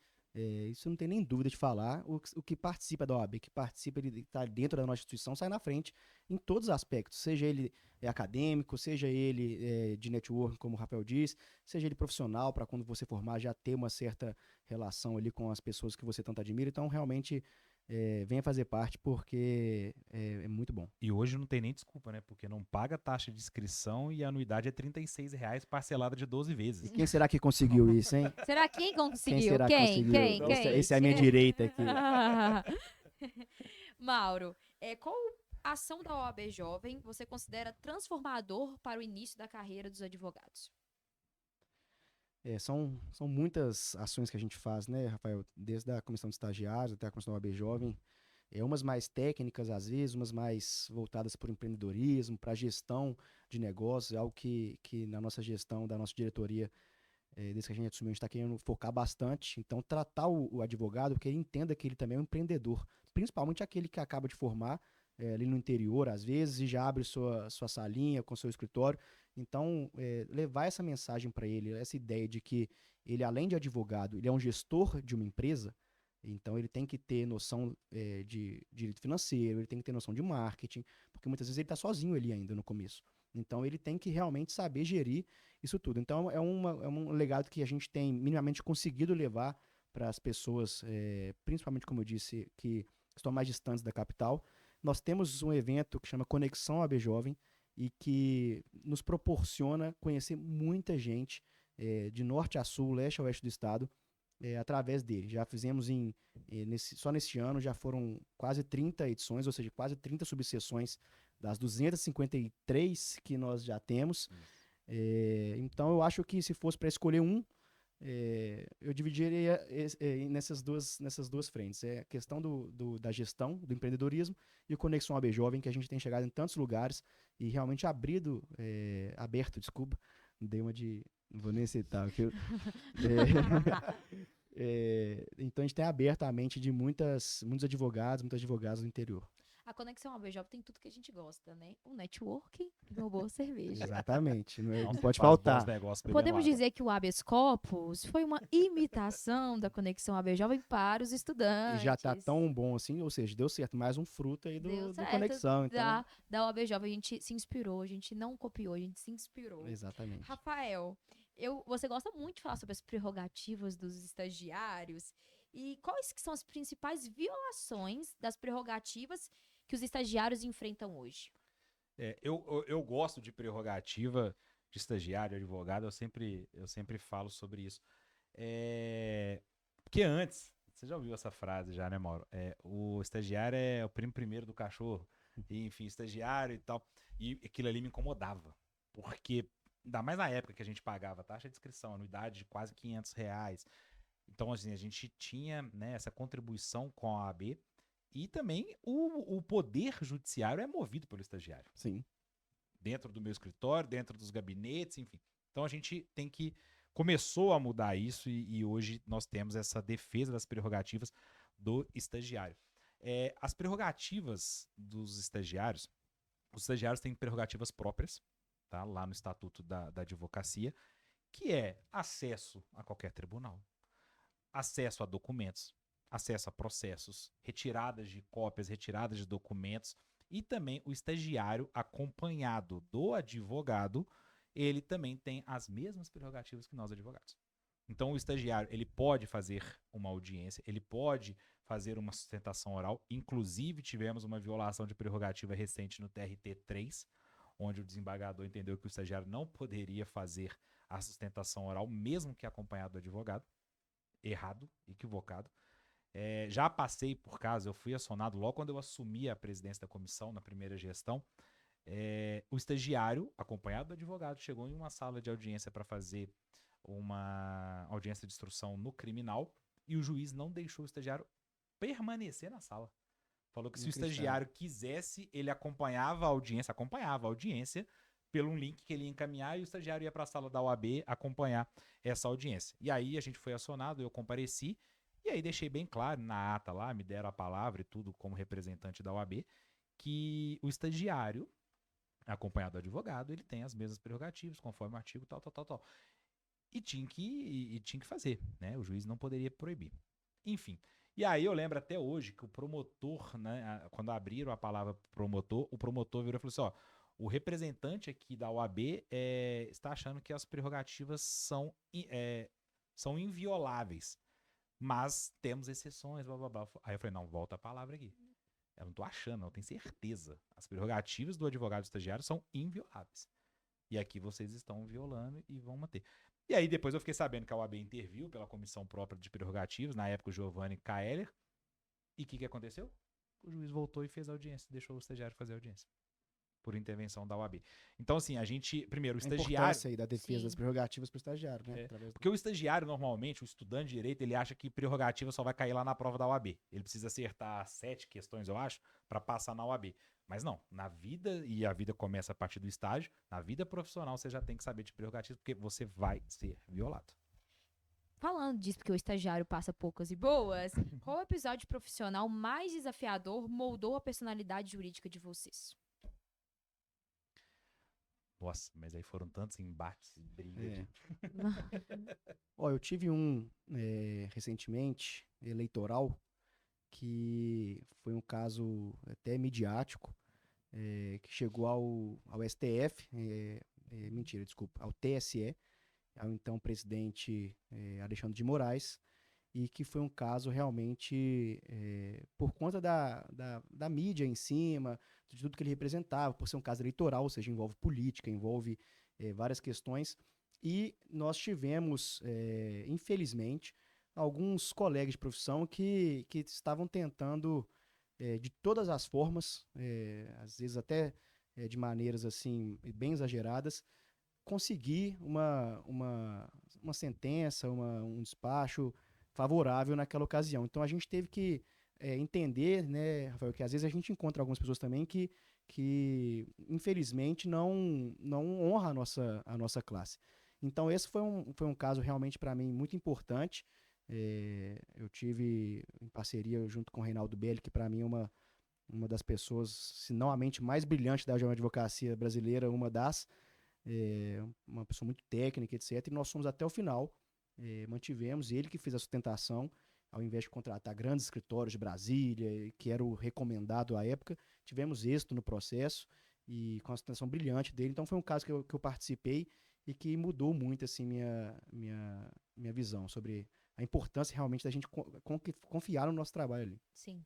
isso não tem nem dúvida de falar. O que participa da OAB, que participa de estar dentro da nossa instituição, sai na frente em todos os aspectos. Seja ele acadêmico, seja ele de networking, como o Rafael diz, seja ele profissional, para quando você formar já ter uma certa relação ali com as pessoas que você tanto admira. Então, realmente, venha fazer parte porque é muito bom. E hoje não tem nem desculpa, né? Porque não paga taxa de inscrição e a anuidade é R$ 36 parcelada de 12 vezes. E quem será que conseguiu isso, hein? Será quem conseguiu? Quem será que conseguiu? Esse é a minha direita aqui. Mauro, qual ação da OAB Jovem você considera transformador para o início da carreira dos advogados? São muitas ações que a gente faz, né, Rafael? Desde a comissão de estagiários até a comissão da OAB Jovem. Umas mais técnicas, às vezes, umas mais voltadas para o empreendedorismo, para a gestão de negócios, algo que na nossa gestão, da nossa diretoria, desde que a gente assumiu, a gente está querendo focar bastante. Então, tratar o advogado, que ele entenda que ele também é um empreendedor, principalmente aquele que acaba de formar, ali no interior, às vezes, e já abre sua salinha com seu escritório. Então, levar essa mensagem para ele, essa ideia de que ele, além de advogado, ele é um gestor de uma empresa. Então, ele tem que ter noção de direito financeiro, ele tem que ter noção de marketing, porque muitas vezes ele está sozinho ali ainda no começo. Então, ele tem que realmente saber gerir isso tudo. Então, é um legado que a gente tem minimamente conseguido levar para as pessoas, principalmente, como eu disse, que estão mais distantes da capital. Nós temos um evento que chama Conexão AB Jovem e que nos proporciona conhecer muita gente de norte a sul, leste a oeste do estado, através dele. Já fizemos só neste ano, já foram quase 30 edições, ou seja, quase 30 subseções das 253 que nós já temos. Então, eu acho que se fosse para escolher eu dividiria nessas duas frentes. A questão da gestão, do empreendedorismo e o Conexão AB Jovem, que a gente tem chegado em tantos lugares e realmente aberto, desculpa, dei uma de... Não vou nem citar. Então, a gente tem aberto a mente de muitos advogados do interior. A Conexão AB Jovem tem tudo que a gente gosta, né? Um networking e uma boa cerveja. Exatamente, não Nossa, pode faz faltar. bons negócios bebendo Podemos água. dizer que o habeas corpus foi uma imitação da Conexão AB Jovem para os E estudantes. já tá tão bom assim, ou seja, deu certo, mais um fruto aí Deu do certo. Conexão. Então... Da OAB Jovem, a gente se inspirou, a gente não copiou, a gente se inspirou. Exatamente. Rafael, você gosta muito de falar sobre as prerrogativas dos estagiários. E quais que são as principais violações das prerrogativas que os estagiários enfrentam hoje? Eu gosto de prerrogativa de estagiário, advogado, eu sempre falo sobre isso. Porque antes, você já ouviu essa frase já, né, Mauro? O estagiário é o primo primeiro do cachorro. E, enfim, estagiário e tal. E aquilo ali me incomodava. Porque, ainda mais na época que a gente pagava taxa de inscrição, anuidade de quase R$ 500. Então, assim, a gente tinha, né, essa contribuição com a OAB. E também o poder judiciário é movido pelo estagiário. Sim. Dentro do meu escritório, dentro dos gabinetes, enfim. Então a gente começou a mudar isso e hoje nós temos essa defesa das prerrogativas do estagiário. As prerrogativas dos estagiários, os estagiários têm prerrogativas próprias, tá? Lá no Estatuto da Advocacia, que é acesso a qualquer tribunal, acesso a documentos, acesso a processos, retiradas de cópias, retiradas de documentos, e também o estagiário acompanhado do advogado, ele também tem as mesmas prerrogativas que nós advogados. Então o estagiário, ele pode fazer uma audiência, ele pode fazer uma sustentação oral, inclusive tivemos uma violação de prerrogativa recente no TRT3, onde o desembargador entendeu que o estagiário não poderia fazer a sustentação oral, mesmo que acompanhado do advogado. Errado, equivocado. Já passei por caso, eu fui acionado logo quando eu assumi a presidência da comissão, na primeira gestão. O estagiário, acompanhado do advogado, chegou em uma sala de audiência para fazer uma audiência de instrução no criminal e o juiz não deixou o estagiário permanecer na sala. Falou que se o estagiário quisesse, ele acompanhava a audiência, pelo um link que ele ia encaminhar e o estagiário ia para a sala da OAB acompanhar essa audiência. E aí a gente foi acionado, eu compareci, e aí deixei bem claro na ata lá, me deram a palavra e tudo como representante da OAB, que o estagiário, acompanhado do advogado, ele tem as mesmas prerrogativas, conforme o artigo tal. E tinha que fazer, né? O juiz não poderia proibir. Enfim. E aí eu lembro até hoje que o promotor, né, quando abriram a palavra promotor, o promotor virou e falou assim, ó, o representante aqui da OAB está achando que as prerrogativas são invioláveis, mas temos exceções, blá, blá, blá. Aí eu falei, não, volta a palavra aqui. Eu não tô achando, eu tenho certeza. As prerrogativas do advogado estagiário são invioláveis. E aqui vocês estão violando e vão manter. E aí depois eu fiquei sabendo que a OAB interviu pela comissão própria de prerrogativas, na época o Giovanni Kaeller. E o que aconteceu? O juiz voltou e fez a audiência, deixou o estagiário fazer a audiência. Por intervenção da OAB. Então, assim, a gente, primeiro, o A estagiário... importância aí da defesa Sim. das prerrogativas para o estagiário, né? Através do- Porque o estagiário, normalmente, o estudante de direito, ele acha que prerrogativa só vai cair lá na prova da OAB. Ele precisa acertar 7 questões, eu acho, para passar na OAB. Mas não, na vida, e a vida começa a partir do estágio, na vida profissional você já tem que saber de prerrogativas, porque você vai ser violado. Falando disso, porque o estagiário passa poucas e boas, qual episódio profissional mais desafiador moldou a personalidade jurídica de vocês? Nossa, mas aí foram tantos embates e brigas. É. Ó, eu tive um recentemente, eleitoral, que foi um caso até midiático, que chegou ao STF, mentira, desculpa, ao TSE, ao então presidente Alexandre de Moraes, e que foi um caso realmente, por conta da mídia em cima, de tudo que ele representava, por ser um caso eleitoral, ou seja, envolve política, envolve várias questões, e nós tivemos, infelizmente, alguns colegas de profissão que estavam tentando, de todas as formas, às vezes até de maneiras assim bem exageradas, conseguir uma sentença, um despacho favorável naquela ocasião. Então a gente teve que entender, né, Rafael, que às vezes a gente encontra algumas pessoas também que infelizmente não honra a nossa classe. Então esse foi um caso realmente para mim muito importante. Eu tive em parceria junto com o Reinaldo Belli, que para mim é uma das pessoas, se não a mente mais brilhante da advocacia brasileira, uma pessoa muito técnica, etc. E nós fomos até o final, mantivemos, ele que fez a sustentação, ao invés de contratar grandes escritórios de Brasília, que era o recomendado à época, tivemos êxito no processo e com a sustentação brilhante dele. Então foi um caso que eu participei e que mudou muito assim, minha visão sobre a importância realmente da gente confiar no nosso trabalho ali. Sim.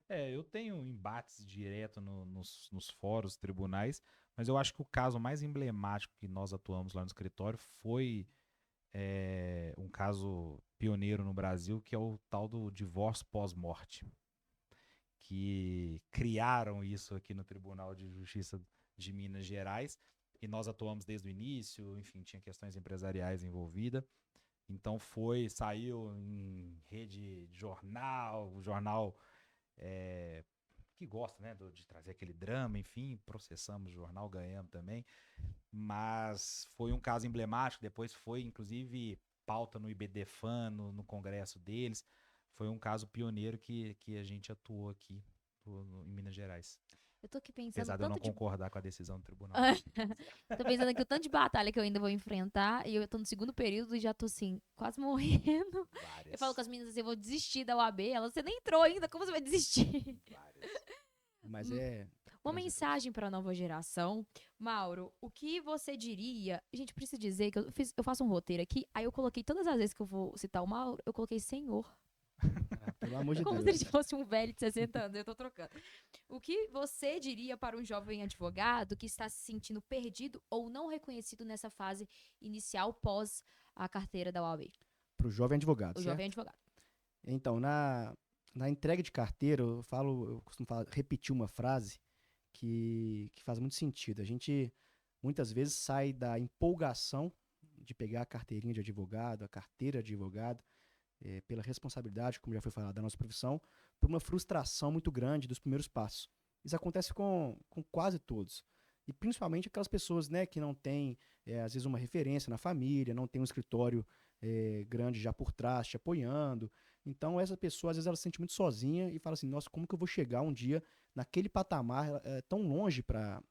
Eu tenho embates direto nos fóruns, tribunais, mas eu acho que o caso mais emblemático que nós atuamos lá no escritório foi um caso pioneiro no Brasil, que é o tal do divórcio pós-morte, que criaram isso aqui no Tribunal de Justiça de Minas Gerais, e nós atuamos desde o início, enfim, tinha questões empresariais envolvidas. Então saiu em rede de jornal, o jornal que gosta, né, de trazer aquele drama, enfim, processamos o jornal, ganhamos também, mas foi um caso emblemático, depois foi, inclusive, pauta no IBDFAN, no congresso deles, foi um caso pioneiro que a gente atuou aqui em Minas Gerais. Eu tô aqui pensando Apesar de eu não tanto de... concordar com a decisão do tribunal. Tô pensando aqui o tanto de batalha que eu ainda vou enfrentar e eu tô no segundo período e já tô assim, quase morrendo. Várias. Eu falo com as meninas assim, eu vou desistir da UAB, elas, você nem entrou ainda, como você vai desistir? Várias. Mas Uma mensagem para a nova geração. Mauro, o que você diria? A gente precisa dizer que eu faço um roteiro aqui, aí eu coloquei todas as vezes que eu vou citar o Mauro, eu coloquei senhor. pelo amor de Como Deus. se ele fosse um velho de 60 anos, eu tô trocando. O que você diria para um jovem advogado que está se sentindo perdido ou não reconhecido nessa fase inicial pós a carteira da OAB? Para o jovem advogado, O certo? jovem advogado. Então, na entrega de carteira, eu costumo repetir uma frase que faz muito sentido. A gente, muitas vezes, sai da empolgação de pegar a carteirinha de advogado, a carteira de advogado, pela responsabilidade, como já foi falado, da nossa profissão, por uma frustração muito grande dos primeiros passos. Isso acontece com quase todos. E principalmente aquelas pessoas, né, que não têm, às vezes, uma referência na família, não tem um escritório grande já por trás, te apoiando. Então, essa pessoa, às vezes, ela se sente muito sozinha e fala assim, nossa, como que eu vou chegar um dia naquele patamar, tão longe para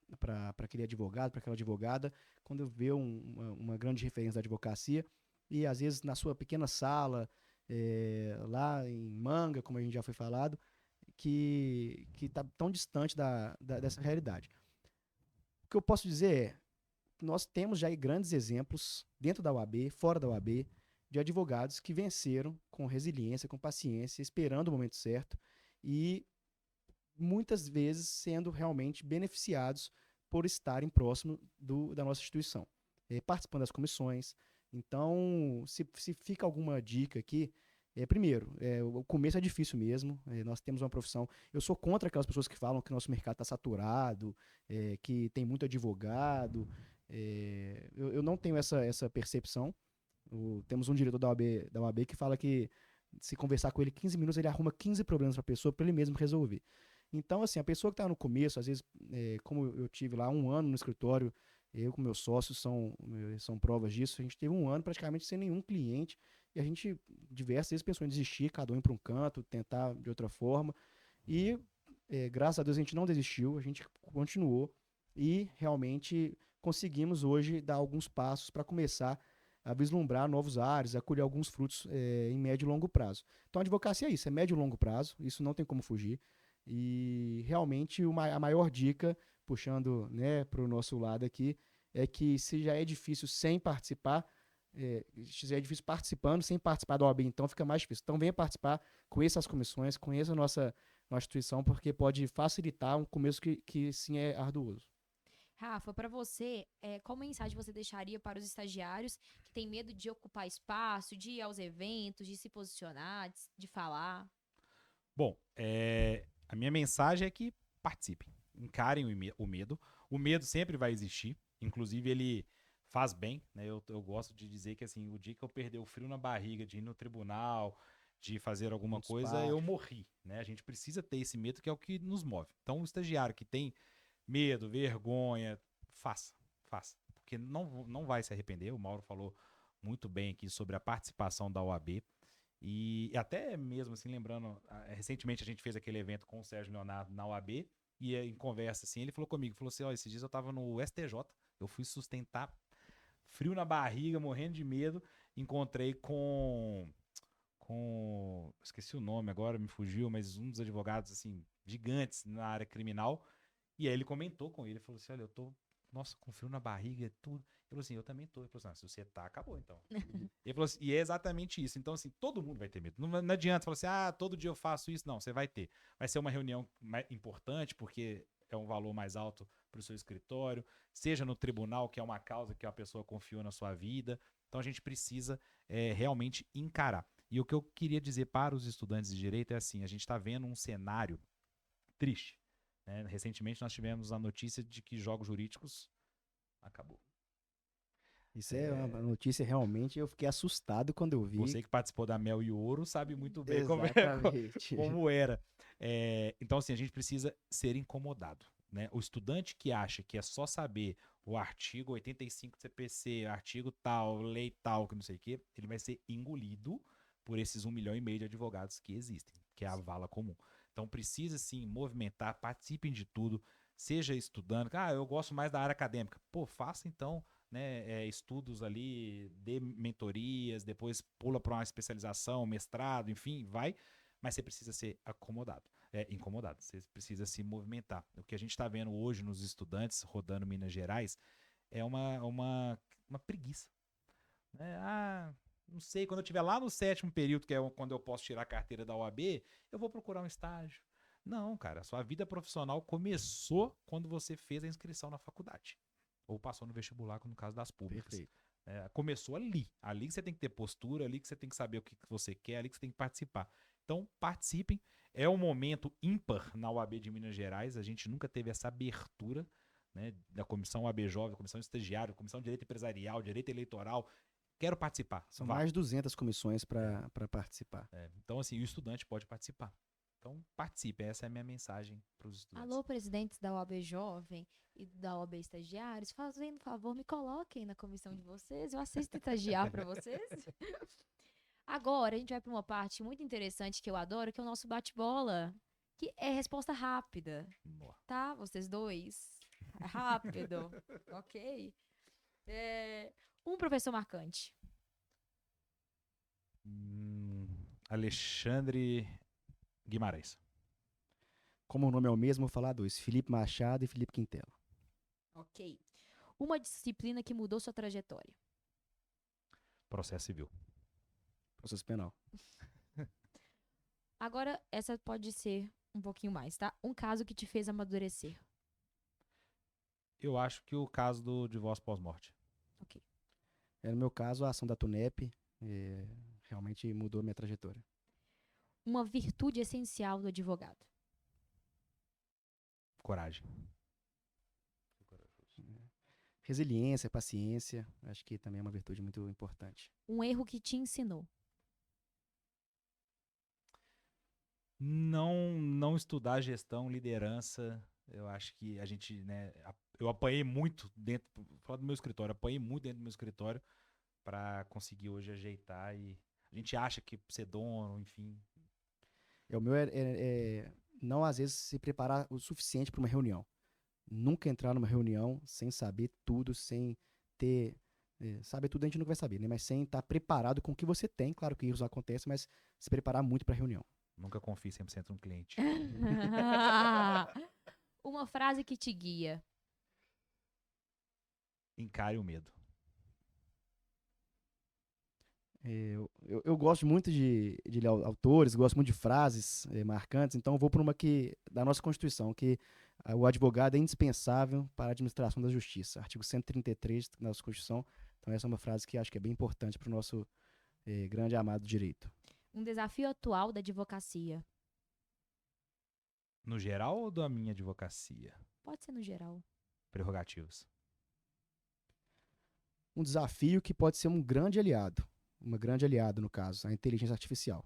aquele advogado, para aquela advogada, quando eu vejo uma grande referência da advocacia e, às vezes, na sua pequena sala, lá em Manga, como a gente já foi falado, que está tão distante dessa realidade. O que eu posso dizer é, nós temos já aí grandes exemplos dentro da UAB, fora da UAB, de advogados que venceram com resiliência, com paciência, esperando o momento certo e muitas vezes sendo realmente beneficiados por estarem próximo da nossa instituição, participando das comissões. Então, se fica alguma dica aqui, primeiro, o começo é difícil mesmo, nós temos uma profissão, eu sou contra aquelas pessoas que falam que o nosso mercado está saturado, que tem muito advogado, eu não tenho essa percepção. Temos um diretor da UAB que fala que se conversar com ele 15 minutos, ele arruma 15 problemas para a pessoa para ele mesmo resolver. Então, assim, a pessoa que está no começo, às vezes, como eu tive lá 1 ano no escritório, eu com meus sócios são provas disso, a gente teve 1 ano praticamente sem nenhum cliente e a gente diversas vezes pensou em desistir, cada um ir para um canto, tentar de outra forma. E, graças a Deus, a gente não desistiu, a gente continuou e realmente conseguimos hoje dar alguns passos para começar a vislumbrar novos ares, a colher alguns frutos em médio e longo prazo. Então, a advocacia é isso, é médio e longo prazo, isso não tem como fugir. E realmente a maior dica, puxando, né, para o nosso lado aqui, é que se já é difícil sem participar, se já é difícil participando, sem participar da OAB, então fica mais difícil. Então venha participar, conheça as comissões, conheça a nossa instituição, porque pode facilitar um começo que sim é arduoso. Rafa, para você, qual mensagem você deixaria para os estagiários que têm medo de ocupar espaço, de ir aos eventos, de se posicionar, de falar? Bom, a minha mensagem é que participem, encarem o medo. O medo sempre vai existir, inclusive ele faz bem, né? Eu gosto de dizer que assim, o dia que eu perder o frio na barriga de ir no tribunal, de fazer alguma coisa, eu morri, né? A gente precisa ter esse medo que é o que nos move. Então, o estagiário que tem medo, vergonha, faça. Porque não vai se arrepender. O Mauro falou muito bem aqui sobre a participação da OAB. E até mesmo assim, lembrando, recentemente a gente fez aquele evento com o Sérgio Leonardo na OAB, e em conversa assim, ele falou comigo, falou assim, ó, esses dias eu tava no STJ, eu fui sustentar, frio na barriga, morrendo de medo, encontrei esqueci o nome agora, me fugiu, mas um dos advogados, assim, gigantes na área criminal, e aí ele comentou com ele, falou assim, olha, eu tô, nossa, com frio na barriga e tudo. Ele falou assim, eu também tô. Ele falou assim, se você tá, acabou então. Ele falou assim, e é exatamente isso. Então, assim, todo mundo vai ter medo. Não adianta falar assim, todo dia eu faço isso. Não, você vai ter. Vai ser uma reunião importante, porque é um valor mais alto para o seu escritório, seja no tribunal, que é uma causa que a pessoa confiou na sua vida. Então, a gente precisa realmente encarar. E o que eu queria dizer para os estudantes de direito é assim, a gente está vendo um cenário triste. Né? Recentemente nós tivemos a notícia de que jogos jurídicos acabou. Isso é uma notícia realmente, eu fiquei assustado quando eu vi. Você que participou da Mel e Ouro sabe muito bem como era. Então, assim, a gente precisa ser incomodado. Né? O estudante que acha que é só saber o artigo 85 do CPC, artigo tal, lei tal, que não sei o quê, ele vai ser engolido por esses 1,5 milhão de advogados que existem, que é a vala comum. Então, precisa sim movimentar, participem de tudo, seja estudando. Eu gosto mais da área acadêmica. Pô, faça então, né, estudos ali, dê mentorias, depois pula para uma especialização, mestrado, enfim, vai. Mas você precisa ser incomodado, você precisa se movimentar. O que a gente está vendo hoje nos estudantes rodando Minas Gerais é uma preguiça. Né? Não sei, quando eu estiver lá no 7º período, que é quando eu posso tirar a carteira da OAB, eu vou procurar um estágio. Não, cara, a sua vida profissional começou quando você fez a inscrição na faculdade. Ou passou no vestibular, no caso das públicas. Começou ali. Ali que você tem que ter postura, ali que você tem que saber o que você quer, ali que você tem que participar. Então, participem. É um momento ímpar na OAB de Minas Gerais. A gente nunca teve essa abertura, né, da Comissão OAB Jovem, Comissão Estagiária, Comissão de Direito Empresarial, Direito Eleitoral. Quero participar. São mais de 200 comissões para participar. Então, assim, o estudante pode participar. Então, participe. Essa é a minha mensagem para os estudantes. Alô, presidentes da OAB Jovem e da OAB Estagiários, fazendo favor, me coloquem na comissão de vocês, eu aceito estagiar para vocês. Agora, a gente vai para uma parte muito interessante que eu adoro, que é o nosso bate-bola, que é resposta rápida, Nó. tá? Vocês dois. É rápido, ok? Um professor marcante. Alexandre Guimarães. Como o nome é o mesmo, vou falar dois: Felipe Machado e Felipe Quintela. Ok. Uma disciplina que mudou sua trajetória. Processo civil. Processo penal. Agora, essa pode ser um pouquinho mais, tá? Um caso que te fez amadurecer. Eu acho que o caso do divórcio pós-morte. Ok. No meu caso, a ação da Tunep realmente mudou minha trajetória. Uma virtude essencial do advogado. Coragem. Resiliência, paciência, acho que também é uma virtude muito importante. Um erro que te ensinou. Não estudar gestão, liderança. Eu acho que a gente, né, eu apanhei muito dentro, vou falar do meu escritório, apanhei muito dentro do meu escritório para conseguir hoje ajeitar e a gente acha que ser dono, enfim. O meu não, às vezes, se preparar o suficiente para uma reunião. Nunca entrar numa reunião sem saber tudo, sem ter... saber tudo a gente nunca vai saber, né? Mas sem estar preparado com o que você tem. Claro que erros acontecem, mas se preparar muito para a reunião. Nunca confie 100% no cliente. Uma frase que te guia. Encare o medo. Eu gosto muito de ler autores, gosto muito de frases marcantes, então eu vou por uma da nossa Constituição, que o advogado é indispensável para a administração da justiça. Artigo 133 da nossa Constituição. Então essa é uma frase que acho que é bem importante para o nosso grande e amado direito. Um desafio atual da advocacia. No geral ou da minha advocacia? Pode ser no geral. Prerrogativas. Um desafio que pode ser um grande aliado. Uma grande aliada, no caso, a inteligência artificial.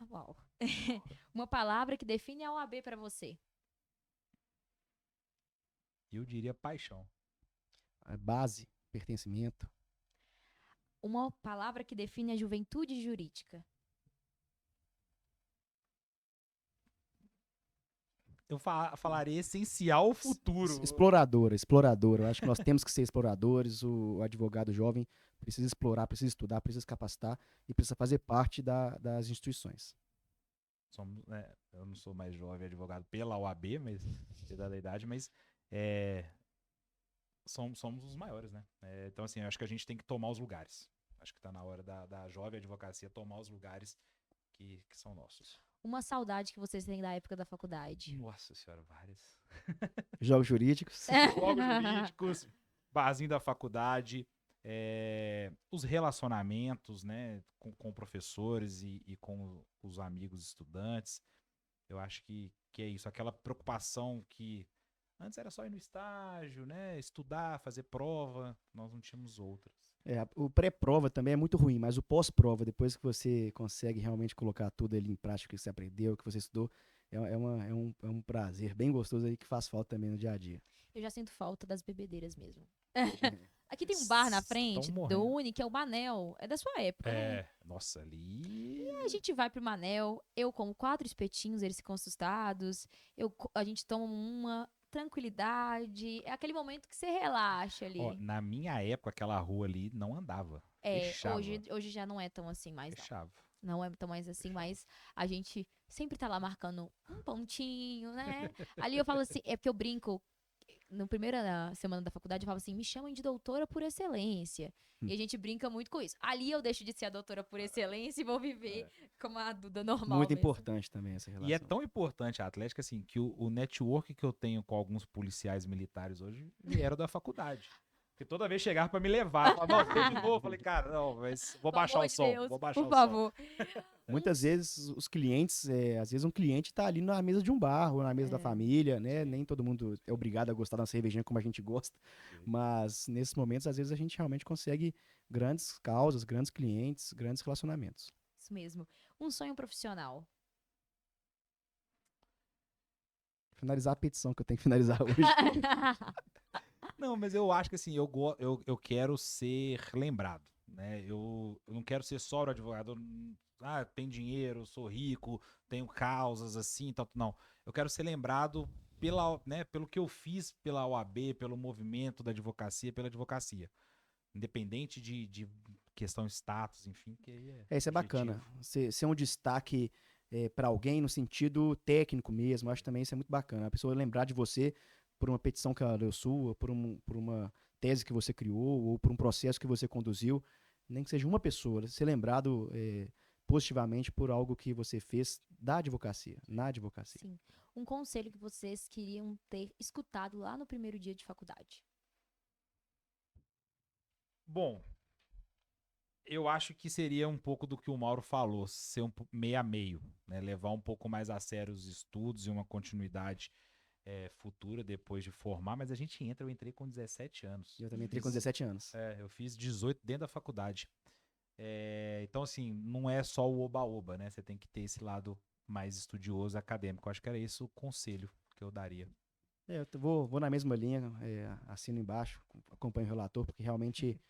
Uau. Uma palavra que define a OAB para você. Eu diria paixão. A base, pertencimento. Uma palavra que define a juventude jurídica. Eu falaria essencial ao futuro. Exploradora. Eu acho que nós temos que ser exploradores. O advogado jovem precisa explorar, precisa estudar, precisa se capacitar e precisa fazer parte das instituições. Eu não sou mais jovem advogado pela OAB, mas da idade, mas somos os maiores, né? Então, assim, eu acho que a gente tem que tomar os lugares. Acho que está na hora da jovem advocacia tomar os lugares que são nossos. Uma saudade que vocês têm da época da faculdade. Nossa senhora, várias. Jogos jurídicos. Jogos jurídicos, barzinho da faculdade, os relacionamentos, né, com professores e com os amigos estudantes. Eu acho que é isso. Aquela preocupação que antes era só ir no estágio, né, estudar, fazer prova, nós não tínhamos outras. O pré-prova também é muito ruim, mas o pós-prova, depois que você consegue realmente colocar tudo ali em prática, que você aprendeu, que você estudou, é um prazer bem gostoso aí que faz falta também no dia a dia. Eu já sinto falta das bebedeiras mesmo. Aqui tem um bar na frente do Uni, que é o Manel. É da sua época, né? Nossa, ali... E a gente vai pro Manel, eu como 4 espetinhos, eles ficam assustados, a gente toma uma tranquilidade, é aquele momento que você relaxa ali. Na minha época, aquela rua ali não andava. Fechava. Hoje já não é tão assim mais, Fechava. Não é tão mais assim, mas a gente sempre tá lá marcando um pontinho, né? Ali eu falo assim, é porque eu brinco, na primeira semana da faculdade eu falo assim, me chamem de doutora por excelência. E a gente brinca muito com isso. Ali eu deixo de ser a doutora por excelência e vou viver como a Duda normal Muito mesmo. importante também essa relação. E é tão importante a Atlética, assim, que o network que eu tenho com alguns policiais militares hoje vieram da faculdade. Porque toda vez chegava pra me levar. Eu falava, não, de novo. Eu falei, cara, não, mas vou baixar o som. Deus, vou baixar por o favor. Muitas vezes os clientes, às vezes um cliente tá ali na mesa de um bar ou na mesa da família, né? Nem todo mundo é obrigado a gostar da cervejinha como a gente gosta. Mas nesses momentos, às vezes a gente realmente consegue grandes causas, grandes clientes, grandes relacionamentos. Isso mesmo. Um sonho profissional. Finalizar a petição que eu tenho que finalizar hoje. Não, mas eu acho que assim, eu quero ser lembrado, né? Eu não quero ser só o advogado. Tenho dinheiro, sou rico, tenho causas assim, tal. Não, eu quero ser lembrado pelo que eu fiz pela OAB, pelo movimento da advocacia, pela advocacia. Independente de questão de status, enfim, que aí Isso é objetivo. bacana. Ser um destaque para alguém no sentido técnico mesmo. Acho também isso é muito bacana. A pessoa lembrar de você por uma petição que ela leu sua, por uma tese que você criou, ou por um processo que você conduziu. Nem que seja uma pessoa, ser lembrado positivamente por algo que você fez da advocacia, na advocacia. Sim. Um conselho que vocês queriam ter escutado lá no primeiro dia de faculdade. Bom, eu acho que seria um pouco do que o Mauro falou, ser meio a meio, né? Levar um pouco mais a sério os estudos e uma continuidade futura depois de formar, mas eu entrei com 17 anos. Eu também entrei com 17 anos. Eu fiz 18 dentro da faculdade. Então, assim, não é só o oba-oba, né? Você tem que ter esse lado mais estudioso, acadêmico. Eu acho que era esse o conselho que eu daria. Eu vou na mesma linha, assino embaixo, acompanho o relator, porque realmente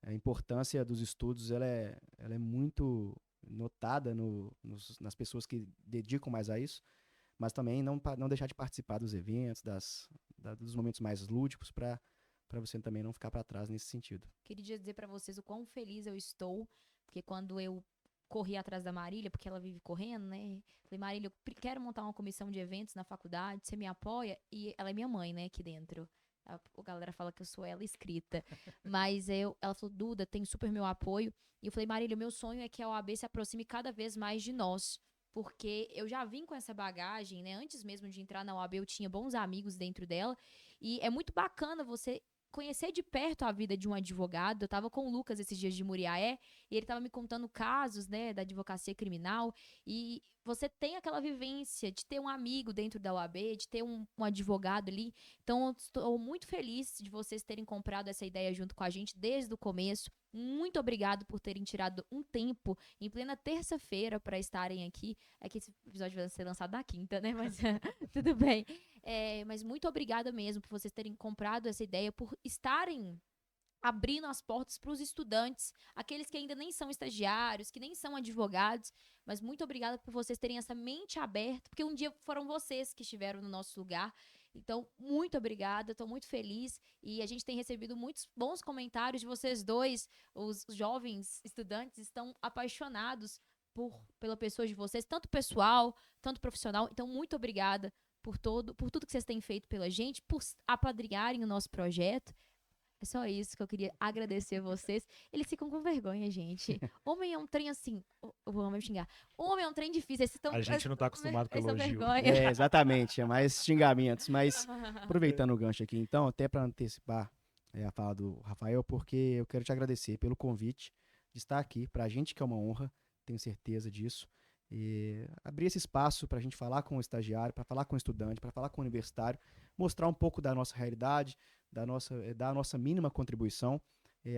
a importância dos estudos ela é muito notada nas pessoas que dedicam mais a isso, mas também não deixar de participar dos eventos, dos momentos mais lúdicos, para você também não ficar para trás nesse sentido. Queria dizer pra vocês o quão feliz eu estou, porque quando eu corri atrás da Marília, porque ela vive correndo, né? Falei, Marília, eu quero montar uma comissão de eventos na faculdade, você me apoia? E ela é minha mãe, né, aqui dentro. A galera fala que eu sou ela escrita. Mas ela falou, Duda, tem super meu apoio. E eu falei, Marília, meu sonho é que a OAB se aproxime cada vez mais de nós. Porque eu já vim com essa bagagem, né? Antes mesmo de entrar na OAB, eu tinha bons amigos dentro dela. E é muito bacana você conhecer de perto a vida de um advogado. Eu tava com o Lucas esses dias de Muriaé, e ele tava me contando casos, né, da advocacia criminal, e você tem aquela vivência de ter um amigo dentro da OAB, de ter um advogado ali. Então, eu estou muito feliz de vocês terem comprado essa ideia junto com a gente desde o começo. Muito obrigado por terem tirado um tempo em plena terça-feira para estarem aqui. É que esse episódio vai ser lançado na quinta, né? Mas tudo bem. Mas muito obrigada mesmo por vocês terem comprado essa ideia, por estarem abrindo as portas para os estudantes, aqueles que ainda nem são estagiários, que nem são advogados, mas muito obrigada por vocês terem essa mente aberta, porque um dia foram vocês que estiveram no nosso lugar. Então, muito obrigada, estou muito feliz, e a gente tem recebido muitos bons comentários de vocês dois. Os jovens estudantes estão apaixonados pela pessoa de vocês, tanto pessoal, tanto profissional. Então, muito obrigada por tudo que vocês têm feito pela gente, por apadrinharem o nosso projeto. É só isso que eu queria agradecer a vocês. Eles ficam com vergonha, gente. Homem é um trem assim. Eu vou me xingar. Homem é um trem difícil. A gente não tá acostumado com essa elogio. vergonha. Exatamente, é mais xingamentos. Mas aproveitando o gancho aqui, então, até para antecipar a fala do Rafael, porque eu quero te agradecer pelo convite de estar aqui. Para a gente que é uma honra, tenho certeza disso. E abrir esse espaço para a gente falar com o estagiário, para falar com o estudante, para falar com o universitário, mostrar um pouco da nossa realidade, da nossa mínima contribuição.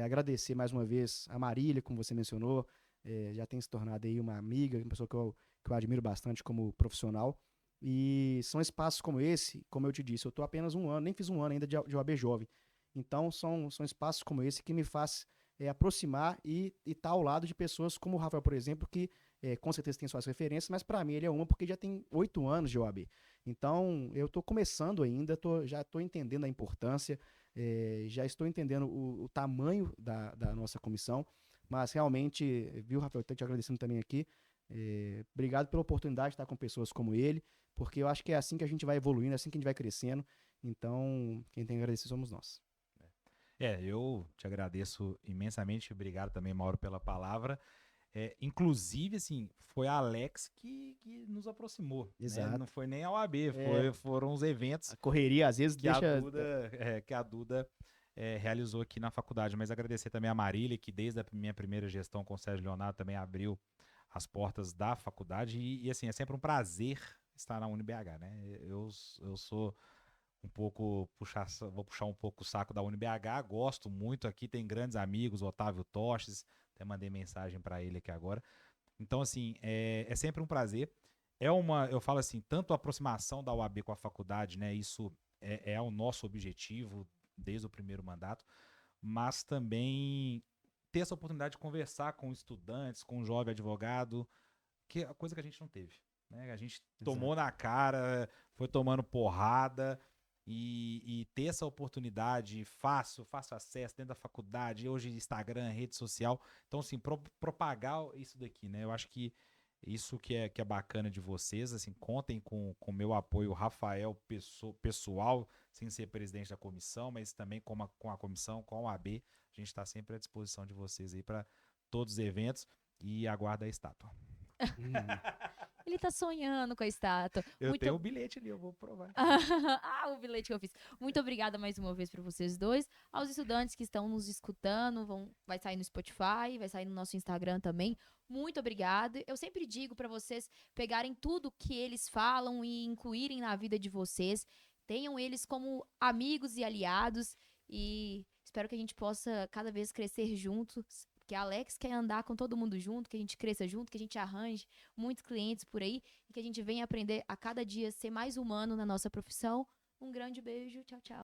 Agradecer mais uma vez a Marília, como você mencionou, já tem se tornado aí uma amiga, uma pessoa que eu admiro bastante como profissional. E são espaços como esse, como eu te disse, eu estou apenas um ano, nem fiz um ano ainda de OAB Jovem. Então são espaços como esse que me faz aproximar e estar ao lado de pessoas como o Rafael, por exemplo, que com certeza tem suas referências, mas para mim ele é uma porque já tem 8 anos de OAB. Então, eu estou começando ainda, já estou entendendo a importância, já estou entendendo o tamanho da nossa comissão, mas realmente, viu, Rafael, estou te agradecendo também aqui. Obrigado pela oportunidade de estar com pessoas como ele, porque eu acho que é assim que a gente vai evoluindo, é assim que a gente vai crescendo. Então, quem tem que agradecer somos nós. Eu te agradeço imensamente. Obrigado também, Mauro, pela palavra. Inclusive, assim, foi a Alex que nos aproximou. Exato. Né? Não foi nem a OAB, foram os eventos. A correria, às vezes, que a Duda realizou aqui na faculdade. Mas agradecer também a Marília, que desde a minha primeira gestão com o Sérgio Leonardo também abriu as portas da faculdade. E assim, é sempre um prazer estar na UniBH, né? Eu sou um pouco, vou puxar um pouco o saco da UniBH, gosto muito aqui, tem grandes amigos, Otávio Toches, até mandei mensagem para ele aqui agora. Então, assim, é sempre um prazer. Eu falo assim, tanto a aproximação da UAB com a faculdade, né? Isso é o nosso objetivo desde o primeiro mandato, mas também ter essa oportunidade de conversar com estudantes, com um jovem advogado, que é a coisa que a gente não teve, né? A gente tomou na cara, foi tomando porrada e ter essa oportunidade fácil acesso dentro da faculdade, hoje Instagram, rede social, então assim, propagar isso daqui, né? Eu acho que isso que é bacana de vocês, assim, contem com o meu apoio, o Rafael pessoal, sem ser presidente da comissão, mas também com a comissão, com a AB, a gente está sempre à disposição de vocês aí para todos os eventos e aguarda a estátua. Ele tá sonhando com a estátua. Eu tenho o bilhete ali, eu vou provar. O bilhete que eu fiz. Muito obrigada mais uma vez para vocês dois. Aos estudantes que estão nos escutando, vai sair no Spotify, vai sair no nosso Instagram também. Muito obrigada. Eu sempre digo para vocês pegarem tudo que eles falam e incluírem na vida de vocês. Tenham eles como amigos e aliados. E espero que a gente possa cada vez crescer juntos. Que a Alex quer andar com todo mundo junto, que a gente cresça junto, que a gente arranje muitos clientes por aí e que a gente venha aprender a cada dia ser mais humano na nossa profissão. Um grande beijo, tchau, tchau.